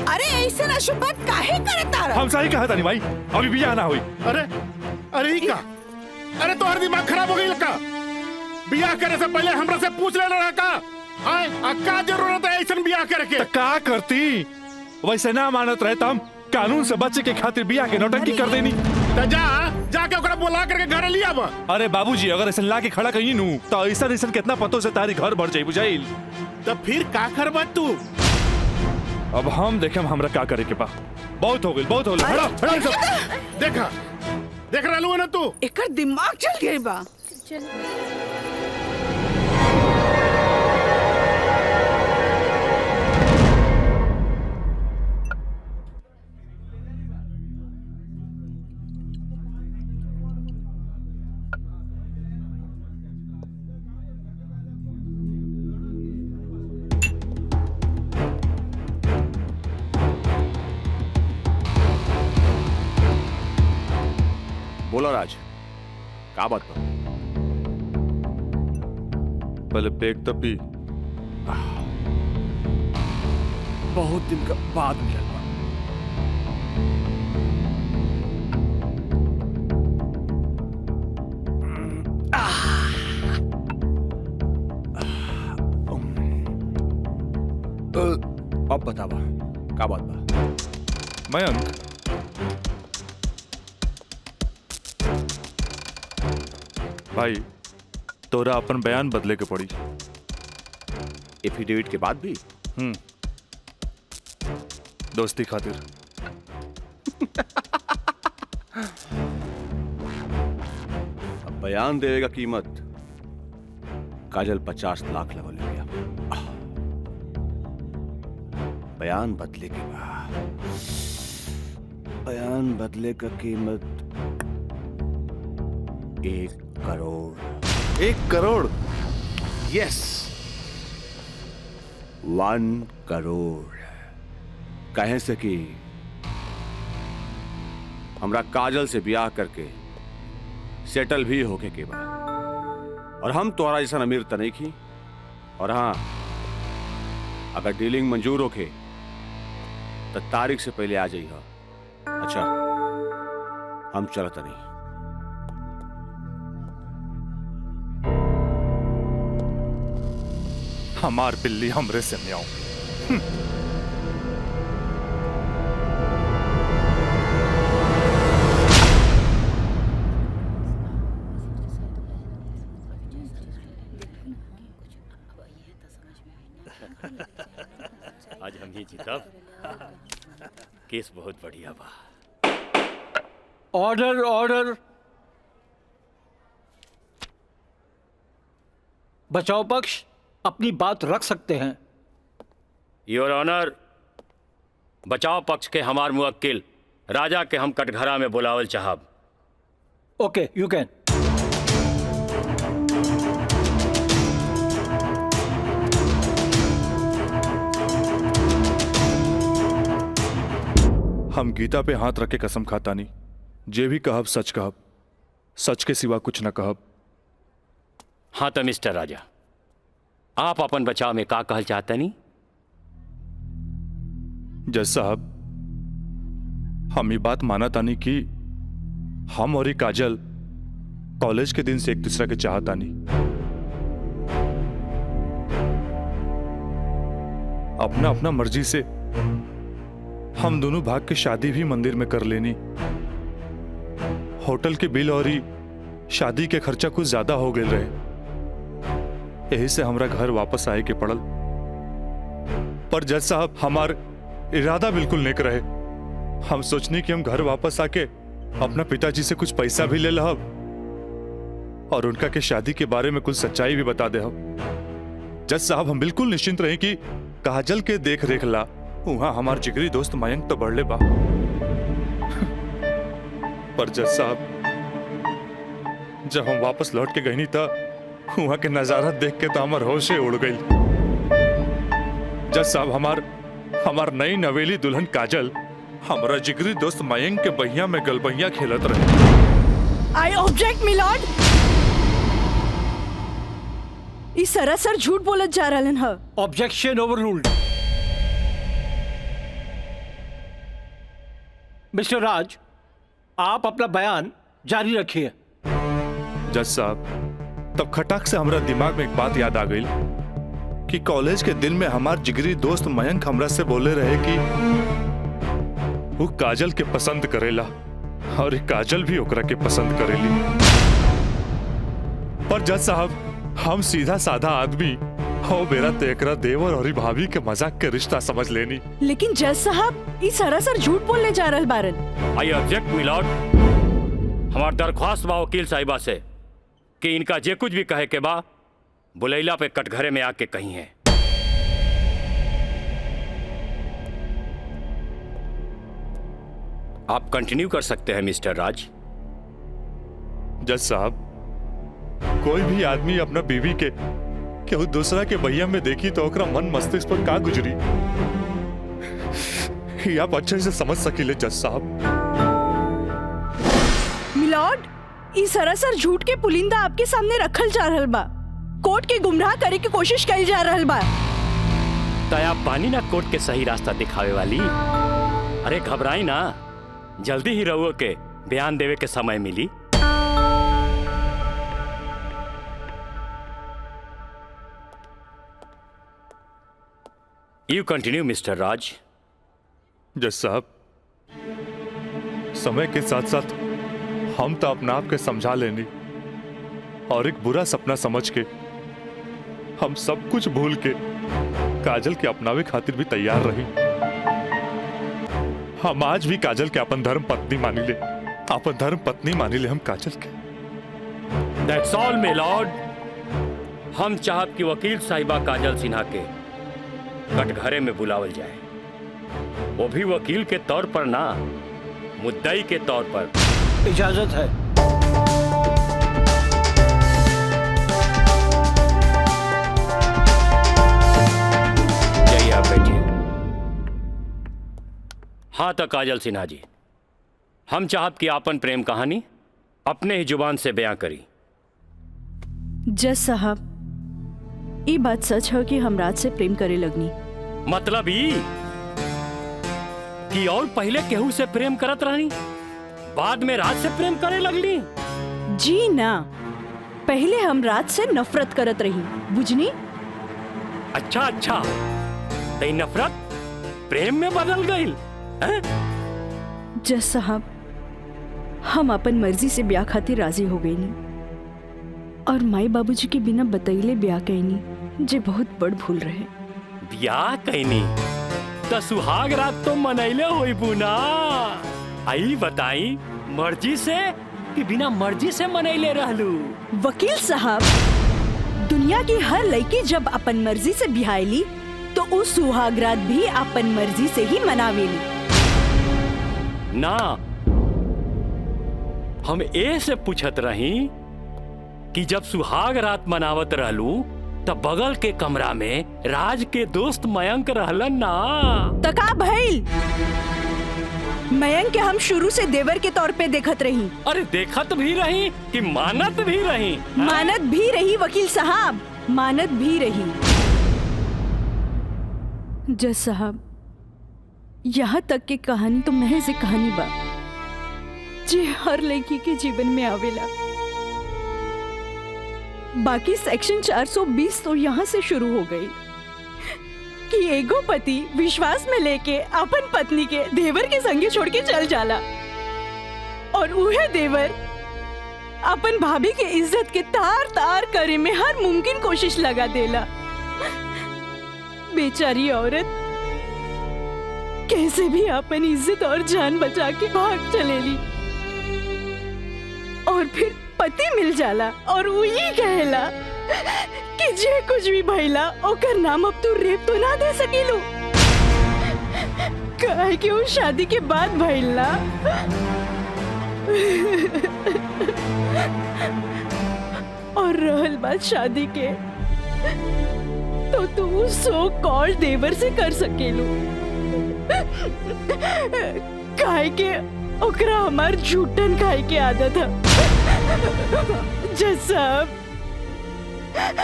अरे ऐसे ना शुभ बात काहे करता रहा? हम सही कहा था नहीं भाई, अभी भी ना हुई। अरे ही का? अरे तो हर दिमाग खराब हो गई लड़का। बियाह करे से पहले हमरा से पूछ लेना रहा का? का जरूरत है ऐसा बियाह करे के? का करती? वैसे ना मानत रहे हम कानून से बचे के खातिर बियाह के नौटंकी कर देनी। तो जाके ओकरा बुला करके घर लिया बा। अरे बाबूजी, अगर ऐसा ला के खड़ा कहीं नू तो ऐसा कितना पतों से तारी घर भर जाई बुझाइल। तो फिर का करबा तू? अब हम देखें हमरा का करे के बा। बहुत हो गई, बहुत हो गई। हटा हटा सब। देखा देख रहा लू ना तू? एकर दिमाग चल गई बा। बोला राज, का बात बा? पहले पेट तब भी बहुत दिन का बाद मिलल बा। अब बतावा का बात बा? मयंक, भाई तोरा अपन बयान बदले के पड़ी। एफिडेविट के बाद भी? दोस्ती खातिर। अब बयान देगा कीमत काजल 50 लाख लगो ले गया। बयान बदले के बाद बयान बदले का कीमत 1 करोड़। 1 करोड़? यस, 1 करोड़। कहे से कि हमरा काजल से ब्याह करके सेटल भी होके के बाद, और हम तोहरा जैसा अमीर त नहीं की। और हाँ, अगर डीलिंग मंजूर होके तो तारीख से पहले आ जाइए। अच्छा, हम चलत नहीं। हमार बिल्ली हमरे से म्याऊं। आज हम ही जीतब। केस बहुत बढ़िया बा। Order order. बचाव पक्ष अपनी बात रख सकते हैं। योर ऑनर, बचाव पक्ष के हमार मुवक्किल राजा के हम कटघरा में बुलावल चाहब। ओके, यू कैन। हम गीता पे हाथ रख के कसम खाता नहीं, जे भी कहब सच कहब, सच के सिवा कुछ न कहब। हाँ तो मिस्टर राजा, आप अपन बचाव में का कहल चाहते नहीं? जज साहब, हम ये बात माना तानी कि हम और ये काजल कॉलेज के दिन से एक दूसरा के चाहता नहीं। अपना अपना मर्जी से हम दोनों भाग के शादी भी मंदिर में कर लेनी। होटल के बिल और ही शादी के खर्चा कुछ ज्यादा हो गए रहे, यही से हमरा घर वापस आए के पड़ल। पर जज साहब, हमार इरादा बिल्कुल नेक रहे। हम सोचनी कि हम घर वापस आके अपना पिताजी से कुछ पैसा भी ले लहब और उनका के शादी के बारे में कुछ सच्चाई भी बता दे। जज साहब, हम बिल्कुल निश्चिंत रहे कि काजल के देख रेख ला वहां हमार जिगरी दोस्त मयंक तो बढ़ले बा। पर जज साहब, जब हम वापस लौट के गई था वहां के नजारा देख के तो हमार होशे उड़ गई। जज साहब, हमार नई नवेली दुल्हन काजल हमारा जिगरी दोस्त मयंक के बहिया में गलबहिया खेलत रहे। I object milord. ई सरासर झूठ बोलत जा रहलन ह। Objection overruled. मिस्टर राज, आप अपना बयान जारी रखिए। जज साहब, तब खटाक से हमारा दिमाग में एक बात याद आ गई कि कॉलेज के दिन में हमार जिगरी दोस्त मयंक हमरा से बोले रहे कि वो काजल के पसंद करेला और काजल भी ओकरा के पसंद करेली। पर जज साहब, हम सीधा साधा आदमी हो मेरा तेकरा देवर और भाभी के मजाक के रिश्ता समझ लेनी। लेकिन जज साहब, ई सरासर झूठ बोलने जा रहल बारन। I object milord. हमार दरख्वास्त बा वकील साहिबा से कि इनका जे कुछ भी कहे के बा बुलैला पे कटघरे में आके कही है। आप कंटिन्यू कर सकते हैं मिस्टर राज। जज साहब, कोई भी आदमी अपना बीवी के केहू दूसरा के बहिया में देखी तो ओकरा मन मस्तिष्क पर का गुजरी, ये आप अच्छे से समझ सकीले जज साहब। मिलॉर्ड, ई सरासर झूठ के पुलिंदा आपके सामने रखल जा रहल बा। कोर्ट के गुमराह करे की कोशिश करी जा रहल बा। तया पानी ना कोर्ट के सही रास्ता दिखावे वाली। अरे घबराई ना, जल्दी ही रहुओ के बयान देवे के समय मिली। यू कंटिन्यू मिस्टर राज। जज साहब, समय के साथ साथ हम तो अपना आप के समझा लेनी और एक बुरा सपना समझ के हम सब कुछ भूल के काजल के अपनावे खातिर भी तैयार रही। हम आज भी काजल के अपन धर्म पत्नी मानी ले, अपन धर्म पत्नी मानी ले हम काजल के। That's all, my lord। हम चाहत कि वकील साहिबा काजल सिन्हा के कटघरे में बुलावल जाए, वो भी वकील के तौर पर ना, मुद्दई के तौर पर। इजाजत है। जाइए आप बैठिए। हाँ तो काजल सिन्हा जी, हम चाहत कि आपन प्रेम कहानी अपने ही जुबान से बयां करी। जज साहब, ये बात सच है कि हम राज से प्रेम करे लगनी। मतलब ई कि और पहले केहू से प्रेम करत रहनी, बाद में राज से प्रेम करे लगली? जी ना, पहले हम राज से नफरत करत रही, बुझनी? अच्छा अच्छा, तो नफरत प्रेम में बदल गई? जज साहब, हम अपन मर्जी से ब्याह खातिर राजी हो गई नी और माई बाबूजी के बिना बतैले ब्याह कैनी, जे बहुत बड़ भूल रहे। ब्याह कैनी तो सुहाग रात तो मनैले होई बुना। आई बताई, मर्जी से कि बिना मर्जी से मनैले रहलू? वकील साहब, दुनिया की हर लड़की जब अपन मर्जी से ब्याहली तो उस सुहाग रात भी अपन मर्जी से ही मनावेली ना। हम ए से पूछत रही कि जब सुहाग रात मनावत रहलू तब बगल के कमरा में राज के दोस्त मयंक रहलन ना। तका भइल, मयंक के हम शुरू से देवर के तौर पे देखत रही। अरे देखत भी रही कि मानत भी रही? मानत भी रही वकील साहब, मानत भी रही। जज साहब, यहाँ तक के कहानी तो महज एक कहानी बा जे हर लड़की के जीवन में आवेला। बाकी सेक्शन 420 तो यहाँ से शुरू हो गई कि एगो पति विश्वास में लेके अपन पत्नी के देवर के संगे छोड़ के चल जाला और उहे देवर अपन भाभी के इज्जत के तार तार करे में हर मुमकिन कोशिश लगा देला। बेचारी औरत कैसे भी अपन इज्जत और जान बचा के भाग चलेली और फिर पति मिल जाला और वही कहला कि जे कुछ भी भइला ओकर नाम अब तू रेप तो ना दे सकेलू, काहे कि वो शादी के बाद भइला। और रहल बात शादी के, तो तू सो कॉल देवर से कर सकेलू, काहे के ओकरा हमार झूठन खाए के आदत है। जज साहब,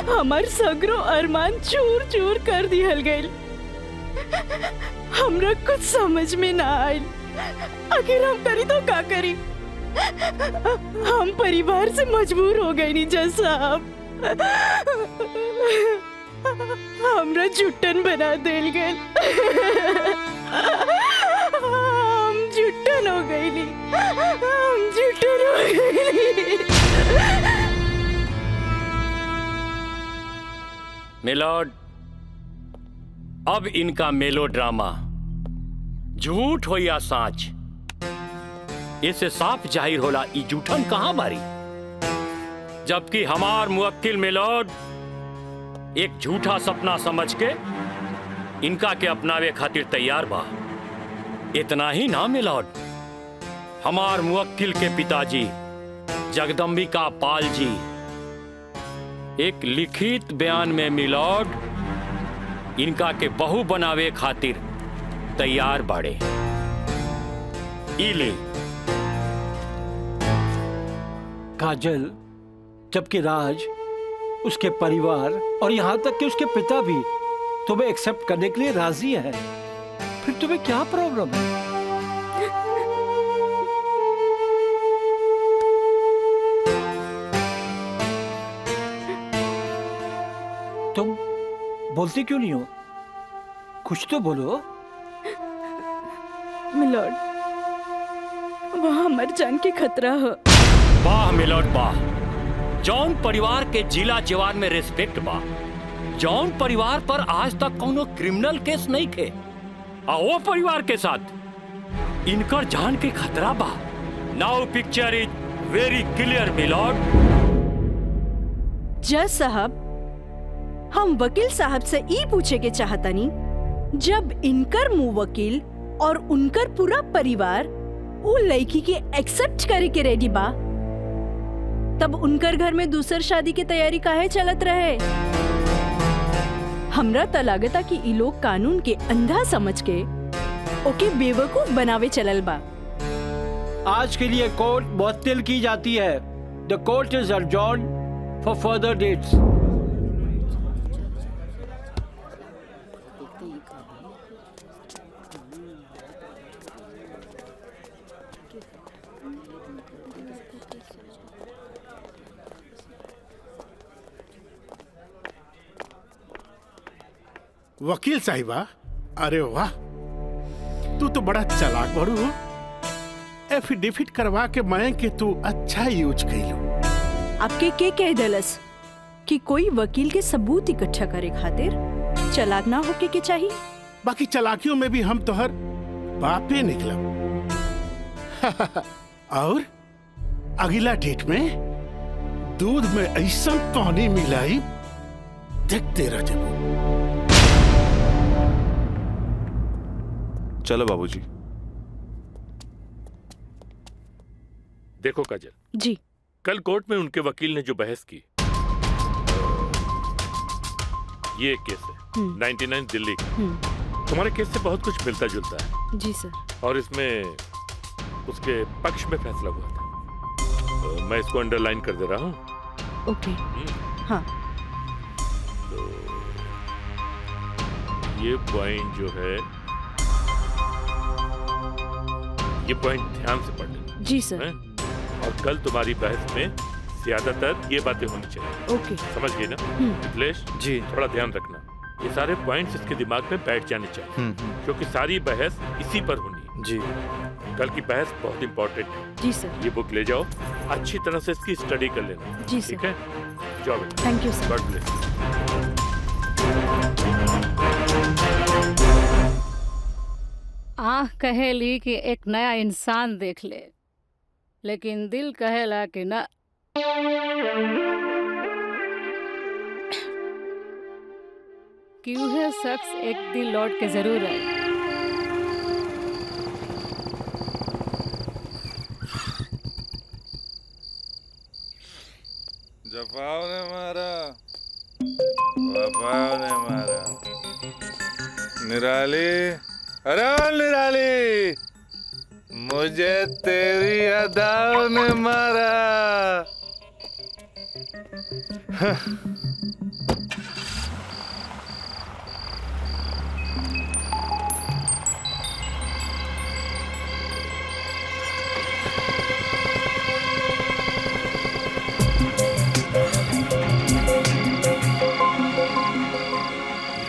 हमार सगरो अरमान चूर चूर कर दिहल गइल। हमरा कुछ समझ में ना आइल, आखिर हम करी तो का करी। हम परिवार से मजबूर हो गए नी जज साहब, हमरा झुट्टन बना देल गए। हम झुट्टन हो गई नी, हम झुट्टन हो गई। मिलॉर्ड, अब इनका मेलोड्रामा झूठ हो या साच, इससे साफ जाहिर होला ई झूठन कहां बारी। जबकि हमार मुवक्किल मिलॉर्ड एक झूठा सपना समझ के इनका के अपनावे खातिर तैयार बा। इतना ही ना मिलॉर्ड, हमार मुवक्किल के पिताजी जगदम्बिका पाल जी एक लिखित बयान में मिलॉर्ड इनका के बहू बनावे खातिर तैयार बाड़े। इले काजल, जबकि राज, उसके परिवार और यहाँ तक कि उसके पिता भी तुम्हें एक्सेप्ट करने के लिए राजी है, फिर तुम्हें क्या प्रॉब्लम है? तुम बोलती क्यों नहीं हो? कुछ तो बोलो। मिलॉर्ड, वहाँ मर जान के खतरा है। वाह मिलॉर्ड वाह, जौन परिवार के जिला जवार में रिस्पेक्ट बा, जौन परिवार पर आज तक कोनो क्रिमिनल केस नहीं थे, वो परिवार के साथ इनकर जान के खतरा बा। Now picture is very clear milord. जज साहब, हम वकील साहब से ई पूछे के चाहतानी, जब इनकर मुवक्किल और उनकर पूरा परिवार वो लड़की के एक्सेप्ट करे के रेडी बा, तब उनकर घर में दूसर शादी की तैयारी काहे चलत रहे? हमरा त लागता कि ई लोग कानून के अंधा समझ के ओके बेवकूफ बनावे चलल बा। आज के लिए कोर्ट मुअत्तल की जाती है। The court is adjourned for further dates. वकील साहिबा, अरे वाह, तू तो बड़ा चालाक बड़ू हो। एफिडेविट करवा के मैं के तू अच्छा यूज कैलू। आपके के कह दलस कि कोई वकील के सबूत इकट्ठा करे खातिर चालाक ना होके के चाहिए? बाकी चालाकियों में भी हम तोहर बापे निकलब। और अगला डेट में दूध में ऐसा पानी मिलाई, देखते रह जाबो। चलो बाबूजी। देखो काजल जी, कल कोर्ट में उनके वकील ने जो बहस की, ये एक केस है 99 दिल्ली का। तुम्हारे केस से बहुत कुछ मिलता जुलता है। जी सर। और इसमें उसके पक्ष में फैसला हुआ था। मैं इसको अंडरलाइन कर दे रहा हूँ। ओके। हाँ। तो ये पॉइंट जो है, ये पॉइंट ध्यान से पढ़ लेना। जी सर। हैं? और कल तुम्हारी बहस में ज्यादातर ये बातें होनी चाहिए। ओके। समझ गए ना मिथिलेश? जी। थोड़ा ध्यान रखना, ये सारे पॉइंट्स इसके दिमाग में बैठ जाने चाहिए, क्योंकि सारी बहस इसी पर होनी है। जी। कल की बहस बहुत इंपॉर्टेंट है। जी सर। ये बुक ले जाओ, अच्छी तरह से इसकी स्टडी कर लेना। जी ठीक है, जाओ बेटा। Thank you sir. God bless. आँख कहेली कि एक नया इंसान देख ले, लेकिन दिल कहेला कि ना। कि वह शख्स एक दिन लौट के जरूर आए। जफाव ने मारा, वफाव ने मारा। निराली, अरे ओ निराली, मुझे तेरी अदाओं ने मारा।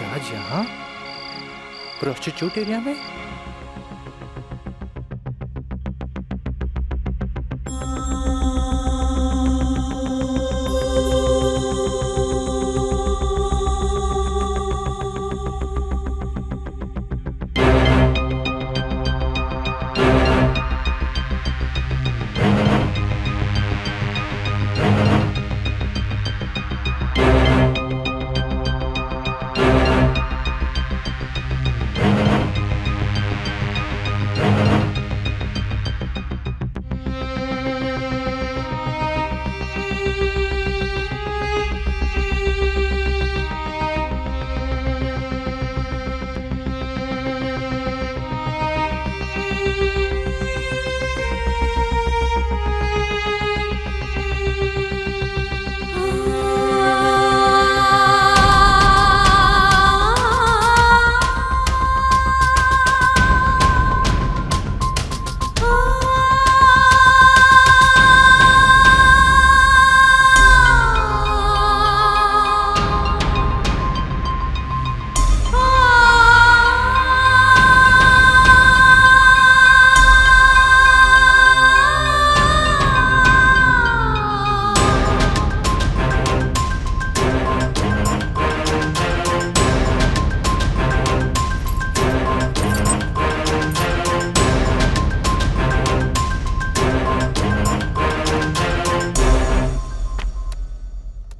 राज यहाँ प्रोस्टिट्यूट एरिया में?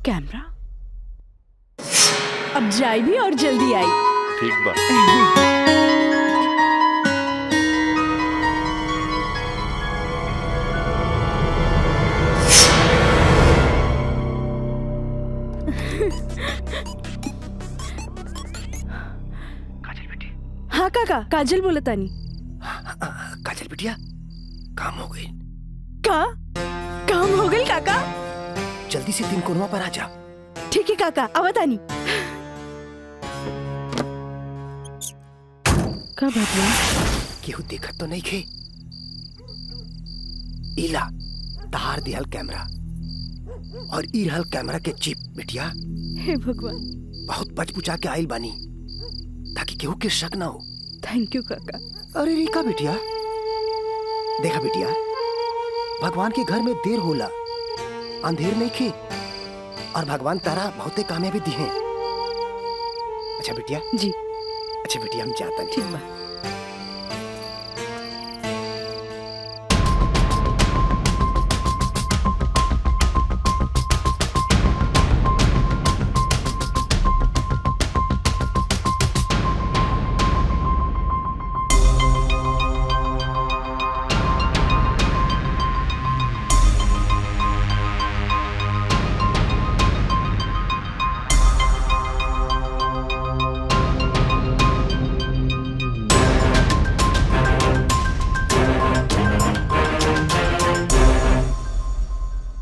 कैमरा अब जाई भी और जल्दी आई। ठीक बा। हाँ काका, काजल बोला तानी। काजल बिटिया, काम हो गई। काम हो गई काका? जल्दी से 3 कोनवा पर आ जा। ठीक है काका, आवतानी। का बदला? केहू देखत तो नहीं खे। इला तहार दिहल कैमरा और ई रहल कैमरा के चिप बिटिया। हे भगवान, बहुत बच बुचा के आइल बानी ताकि केहू के शक ना हो। थैंक यू काका। अरे रिका बिटिया, देखा बिटिया, भगवान के घर में देर होला, अंधेर नहीं खे, और भगवान तारा बहुते कामयाबी दी हैं। अच्छा बिटिया जी। अच्छा बिटिया, हम जाता हैं। ठीक बा।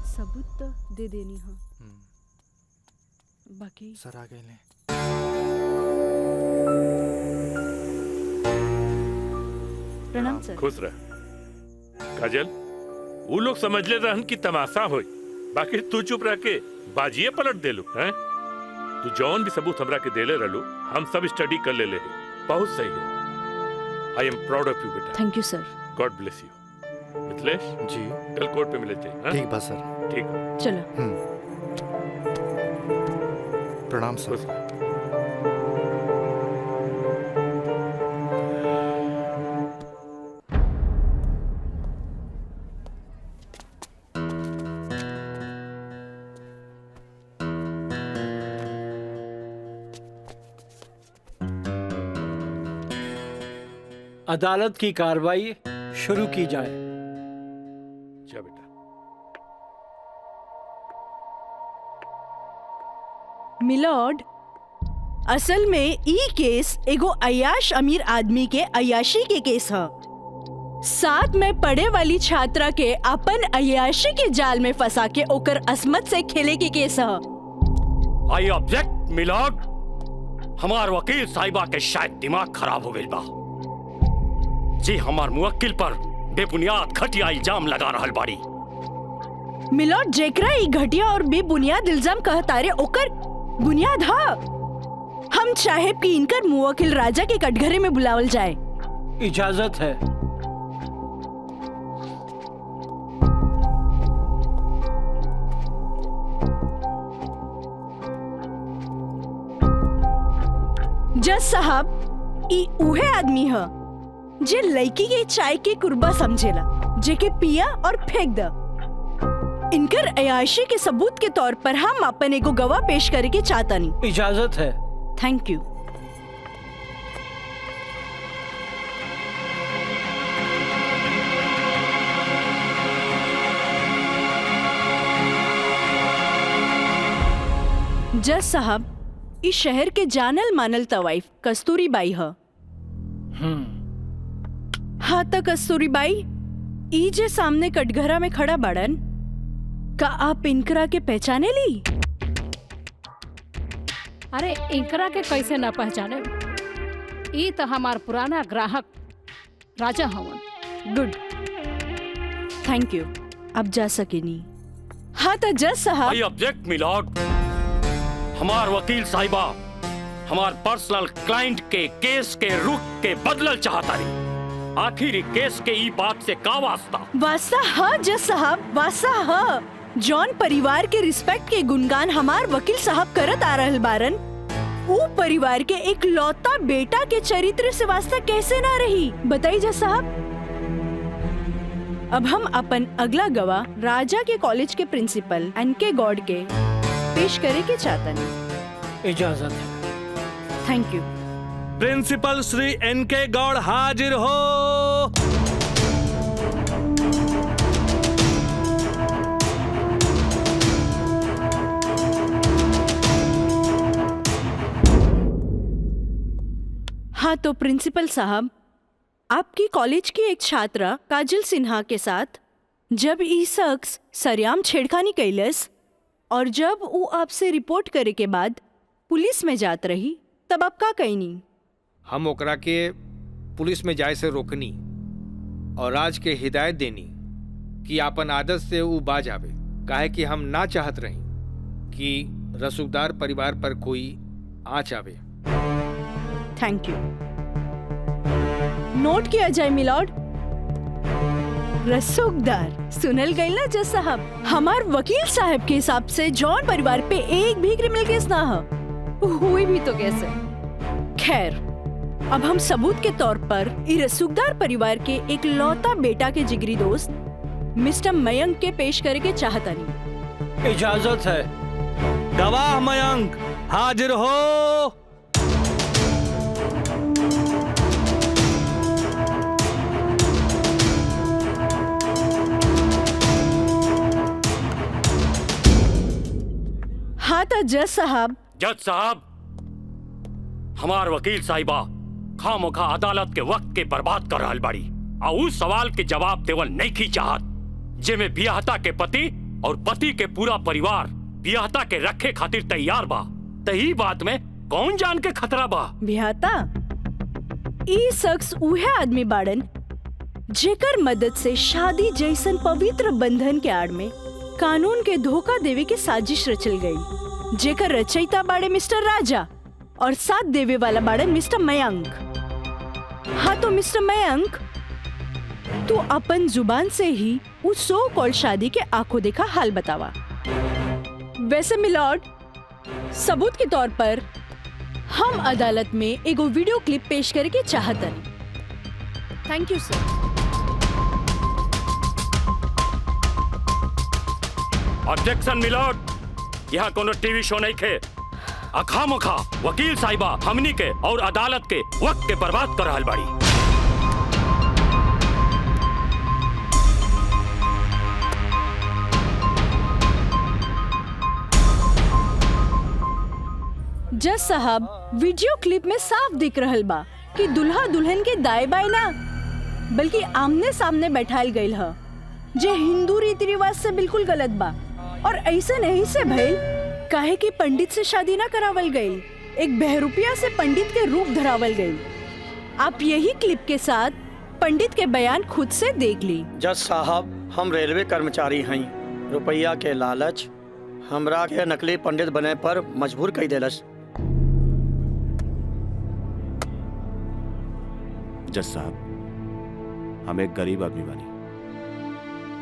सबूत तो दे देनी हाँ। बाकी सर आ गए ले। प्रणाम सर। खुश रह काजल। वो लोग समझ ले रहन की तमाशा होई, बाकी तू चुप रह के बाजिए पलट देलू हैं। तू जौन भी सबूत हमरा के देले रहलू हम सब स्टडी कर ले बहुत सही है। I am proud of you बेटा। Thank you sir. God bless you. Mithilesh ji कल कोर्ट पे मिले थे। ठीक बा सर। ठीक चलो। प्रणाम सर। अदालत की कार्रवाई शुरू की जाए। जा बेटा। मिलॉर्ड, असल में ई केस एगो अयाश अमीर आदमी के अयाशी के केस है। साथ में पढ़े वाली छात्रा के अपन अयाशी के जाल में फंसा के ओकर असमत से खेले के केस है। I object milord. हमार वकील साहिबा के शायद दिमाग खराब हो गई बा जी। हमार मुवक्किल पर बेबुनियाद घटिया इल्जाम लगा रहल बाड़ी। मिलॉर्ड, जेकरा ई घटिया और बेबुनियाद इल्जाम कहतारे ओकर बुनियाद है। हम चाहे कि इनकर मुवक्किल राजा के कटघरे में बुलावल जाए। इजाजत है। जज साहब, ई उहे आदमी है जे लड़की के चाय के कुर्बा समझेला, जेके पिया और फेंक द। इनकर अयाशी के सबूत के तौर पर हम अपन एगो गवाह पेश करे के चाहतानी। इजाजत है। Thank you. जज साहब, इस शहर के जानल मानल तवाइफ कस्तूरी बाई है। हाँ तो कस्तूरी बाई, ई जे सामने कटघरा में खड़ा बाड़न, का आप इनकरा के पहचाने ली? अरे इनकरा के कैसे न पहचाने? ई तो हमार पुराना ग्राहक राजा हवन। Good, thank you. अब जा सकेनी। हाँ तो जज साहब। I object milord. हमार वकील साहिबा हमार पर्सनल क्लाइंट के केस के रुख के बदलल चाहता रही। आखिर केस के ई बात से का वास्ता? वास्ता हाँ जज साहब, वास्ता हाँ। जॉन परिवार के रिस्पेक्ट के गुणगान हमार वकील साहब करत आ रहल बारन। वो परिवार के एक लौता बेटा के चरित्र से वास्ता कैसे ना रही, बताइए जज साहब। अब हम अपन अगला गवाह राजा के कॉलेज के प्रिंसिपल एनके गॉड के पेश करे के चाहता नहीं। इजाजत है। Thank you. प्रिंसिपल श्री एनके गौड़ हाजिर हो। हाँ तो प्रिंसिपल साहब, आपकी कॉलेज की एक छात्रा काजल सिन्हा के साथ जब ई शख्स सरेआम छेड़खानी कैलस और जब वो आपसे रिपोर्ट करे के बाद पुलिस में जात रही, तब आप का कहनी? हम ओकरा के पुलिस में जाए से रोकनी और राज के हिदायत देनी कि अपन आदत से वो बाज आवे, काहे कि हम ना चाहत रही कि रसूखदार परिवार पर कोई आँच आवे। Thank you. नोट किया जाए मिलॉर्ड। रसूखदार सुनल गई ना जज साहब। हमार वकील साहब के हिसाब से जॉन परिवार पे एक भी क्रिमिनल केस ना है, हुई भी तो कैसे। खैर, अब हम सबूत के तौर पर इस रसूखदार परिवार के एक लौता बेटा के जिगरी दोस्त मिस्टर मयंक के पेश करे के चाहता नहीं। इजाजत है। गवाह मयंक हाजिर हो। हाँ तो जज साहब। जज साहब, हमार वकील साहिबा खामोखा अदालत के वक्त के बर्बाद कर रहल बाड़ी और उस सवाल के जवाब देवल नहीं की चाहत जेमे बियाहता के पति और पति के पूरा परिवार बियाहता के रखे खातिर तैयार बा। तो ई बात में कौन जान के खतरा बा? बिहाता ई शख्स उहे आदमी बाड़न जेकर मदद से शादी जैसन पवित्र बंधन के आड़ में कानून के धोखा देवे के साजिश रचल गई, जेकर रचयिता बाड़े मिस्टर राजा और साथ देवे वाला बाड़न मिस्टर मयंक। हाँ तो मिस्टर मयंक, तू अपन जुबान से ही उस सो कॉल्ड शादी के आंखों देखा हाल बतावा। वैसे मिलॉर्ड, सबूत के तौर पर हम अदालत में एगो वीडियो क्लिप पेश करे के चाहतन। Thank you sir. Objection milord, यहाँ कोनो टीवी शो नहीं खे। अखामखा वकील साहिबा हमनी के और अदालत के वक्त के बर्बाद कर रहल बाड़ी। जज साहब, वीडियो क्लिप में साफ दिख रहल बा कि दुल्हा दुल्हन के दाएं बाएं ना बल्कि आमने सामने बैठाल गईल ह, जे हिंदू रीति रिवाज से बिल्कुल गलत बा। और ऐसे नहीं से भइल काहे कि पंडित से शादी ना करावल गईल, एक बहरूपिया से पंडित के रूप धरावल गईल। आप यही क्लिप के साथ पंडित के बयान खुद से देख ली। जज साहब, हम रेलवे कर्मचारी हई, रुपया के लालच हमरा के नकली पंडित बने पर मजबूर कई देलस। जज साहब, हम एक गरीब आदमी बानी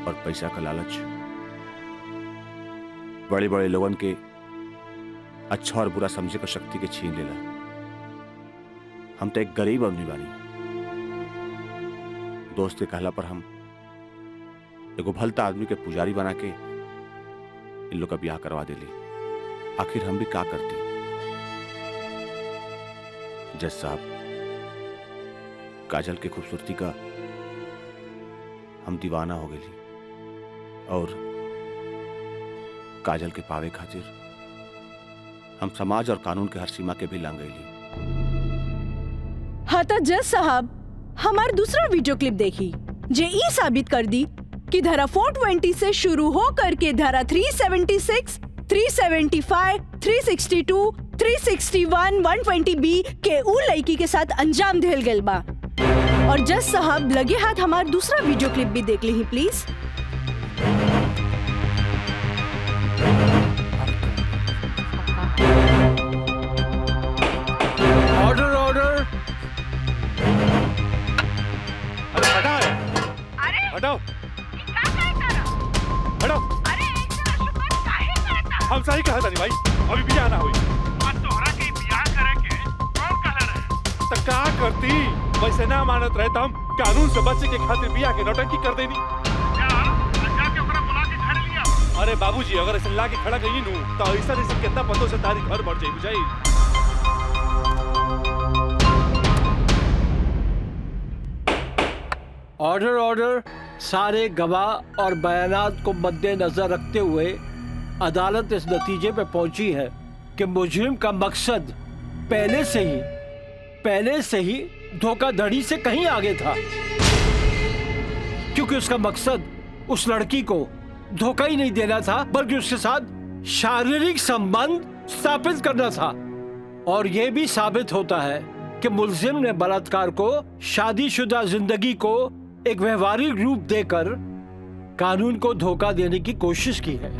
और पैसा का लालच बड़े बड़े लोगन के अच्छा और बुरा समझे का शक्ति के छीन लेला। हम तो एक गरीब आदमी बानी। दोस्त के कहला पर हम एगो भलता आदमी के पुजारी बना के इन लोग का ब्याह करवा देली। आखिर हम भी क्या करती? जज साहब, काजल की खूबसूरती का हम दीवाना हो गई और काजल के पावे खातिर हम समाज और कानून के हर सीमा के भी लांग गईली। हाँ तो जज साहब, हमार दूसरा वीडियो क्लिप देखी जे ई साबित कर दी कि धारा 420 से शुरू हो करके धारा 376, 375, 362, 361, 120B के उ लड़की के साथ अंजाम देल गइल बा। और जज साहब, लगे हाथ हमार दूसरा वीडियो क्लिप भी देख ली प्लीज। Order order. अरे हटाओ, हटाओ, हटाओ। हम सही कहा था भाई, अभी बियाह ना हुई। तोहरा के बियाह करे के कौन कहले रहे? तो क्या करती? वैसे ना मानत रहे तो हम कानून से बचे के खातिर बियाह के नौटंकी कर देनी। अरे बाबूजी, अगर ऐसे ला के खड़ा कहीं नू तो ऐसा कितना पतों से तारी घर बढ़ जाए बुझाई। Order order. सारे गवाह और बयानात को मद्देनजर रखते हुए अदालत इस नतीजे पे पहुंची है कि मुजरिम का मकसद पहले से ही धोखाधड़ी से कहीं आगे था, क्योंकि उसका मकसद उस लड़की को धोखा ही नहीं देना था बल्कि उसके साथ शारीरिक संबंध स्थापित करना था। और यह भी साबित होता है कि मुलजिम ने बलात्कार को शादीशुदा जिंदगी को एक व्यवहारिक रूप देकर कानून को धोखा देने की कोशिश की है।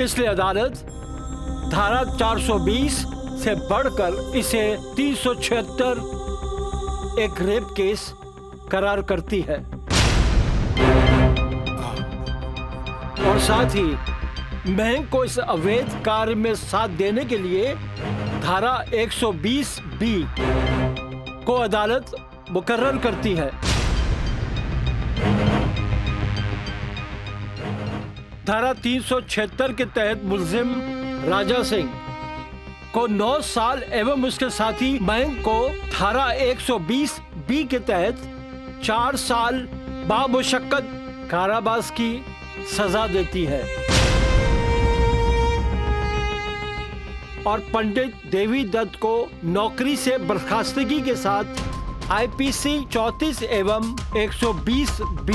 इसलिए अदालत धारा 420 से बढ़कर इसे 376 एक रेप केस करार करती है और साथ ही महंग को इस अवैध कार्य में साथ देने के लिए धारा 120B को अदालत मुकर्रर करती है। धारा 376 के तहत मुलजिम राजा सिंह को 9 साल एवं उसके साथी महंग को धारा 120B के तहत 4 साल बामुशक्कत कारावास की सजा देती है और पंडित देवी दत्त को नौकरी से बर्खास्तगी के साथ IPC 34 एवं 120B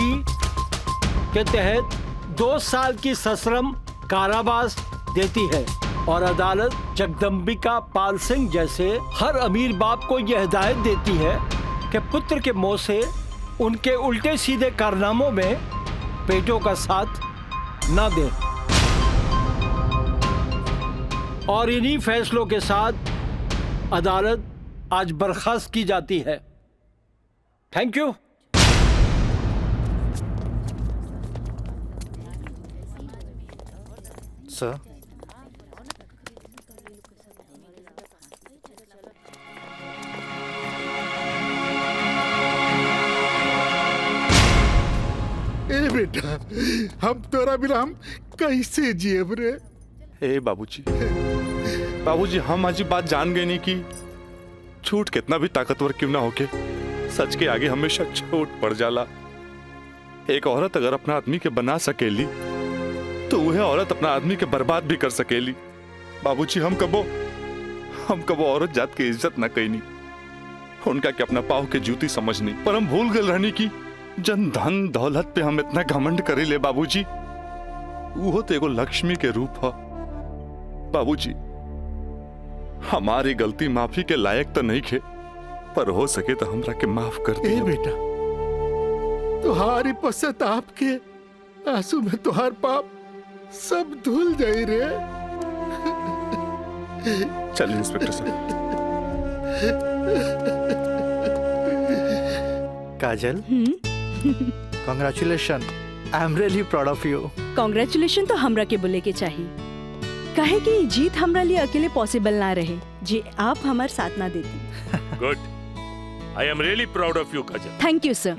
के तहत 2 साल की सश्रम कारावास देती है और अदालत जगदम्बिका पाल सिंह जैसे हर अमीर बाप को यह हिदायत देती है कि पुत्र के मुंह से उनके उल्टे सीधे कारनामों में बेटों का साथ ना दें। और इन्हीं फैसलों के साथ अदालत आज बर्खास्त की जाती है। Thank you. सर, ए बेटा, हम तोरा बिना हम कैसे जियब रे? ए बाबूजी, बाबूजी हम आज बात जान गए नहीं कि झूठ कितना भी ताकतवर क्यों ना होके सच के आगे हमेशा छोट पड़ जाला। एक औरत अगर अपना आदमी के बना सकेली तो वह औरत अपना आदमी के बर्बाद भी कर सकेली। बाबूजी हम कबो औरत जात की इज्जत न कईनी, उनका के अपना पाव के जूती समझनी, पर हम भूल गए रहनी की जन धन दौलत पे हम इतना घमंड करे ले। बाबूजी वो तो एगो लक्ष्मी के रूप है। बाबूजी हमारी गलती माफी के लायक तो नहीं खे, पर हो सके तो हमरा के माफ कर दे। बेटा, तुहारी पश्चाताप के आंसू में तुहार पाप सब धुल जाई रे। चलिए इंस्पेक्टर साहब। Kajal, congratulation, I am really proud of you. Congratulation तो हमरा के बोले के चाहिए, काहे कि जीत हमरा लिए अकेले पॉसिबल ना रहे जे आप हमार साथ ना देती। Good, I am really proud of you Kajal. Thank you sir.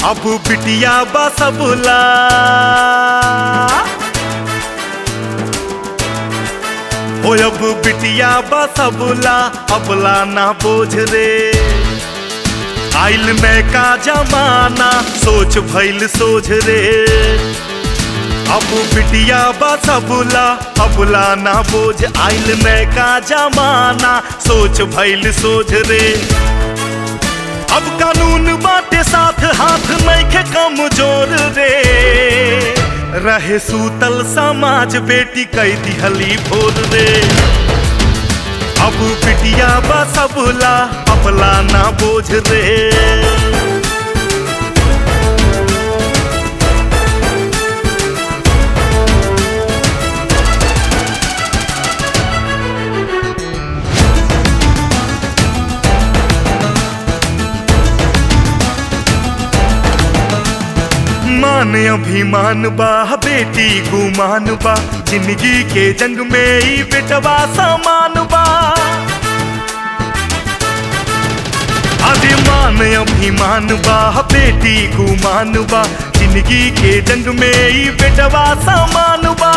अब बिटिया बसबुला हो, अब बिटिया बसबुला अबला ना बोझ रे। आइल में का जमाना सोच भइल सोझ रे। अब बिटिया बसबुला अबला ना बोझ, आइल में का जमाना सोच भइल सोझ रे। अब कानून बाटे साथ हाथ नइखे कमजोर रे। रहे सूतल समाज बेटी कई दिहली भोर रे। अब बिटिया बसबुला अबला ना बोझ रे। मान अभिमान बा बेटी गुमान बा, जिंदगी के जंग में ही बेटवा समान बा। मान अभिमान बा बेटी गुमान बा, जिंदगी के जंग में ही बेटवा समान बा।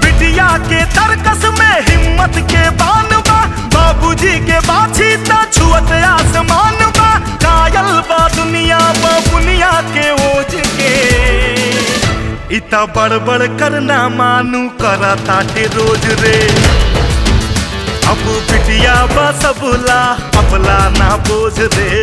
बिटिया के तरकस में हिम्मत के बान बा, बाबूजी के बाछी ता छुअत आसमान बा। कायल बा दुनिया बा बुनिया के ओझ के, इता बड़बड़ करना मानू करा ताटे रोज रे। अब बिटिया बसबुला अबला ना बोझ रे।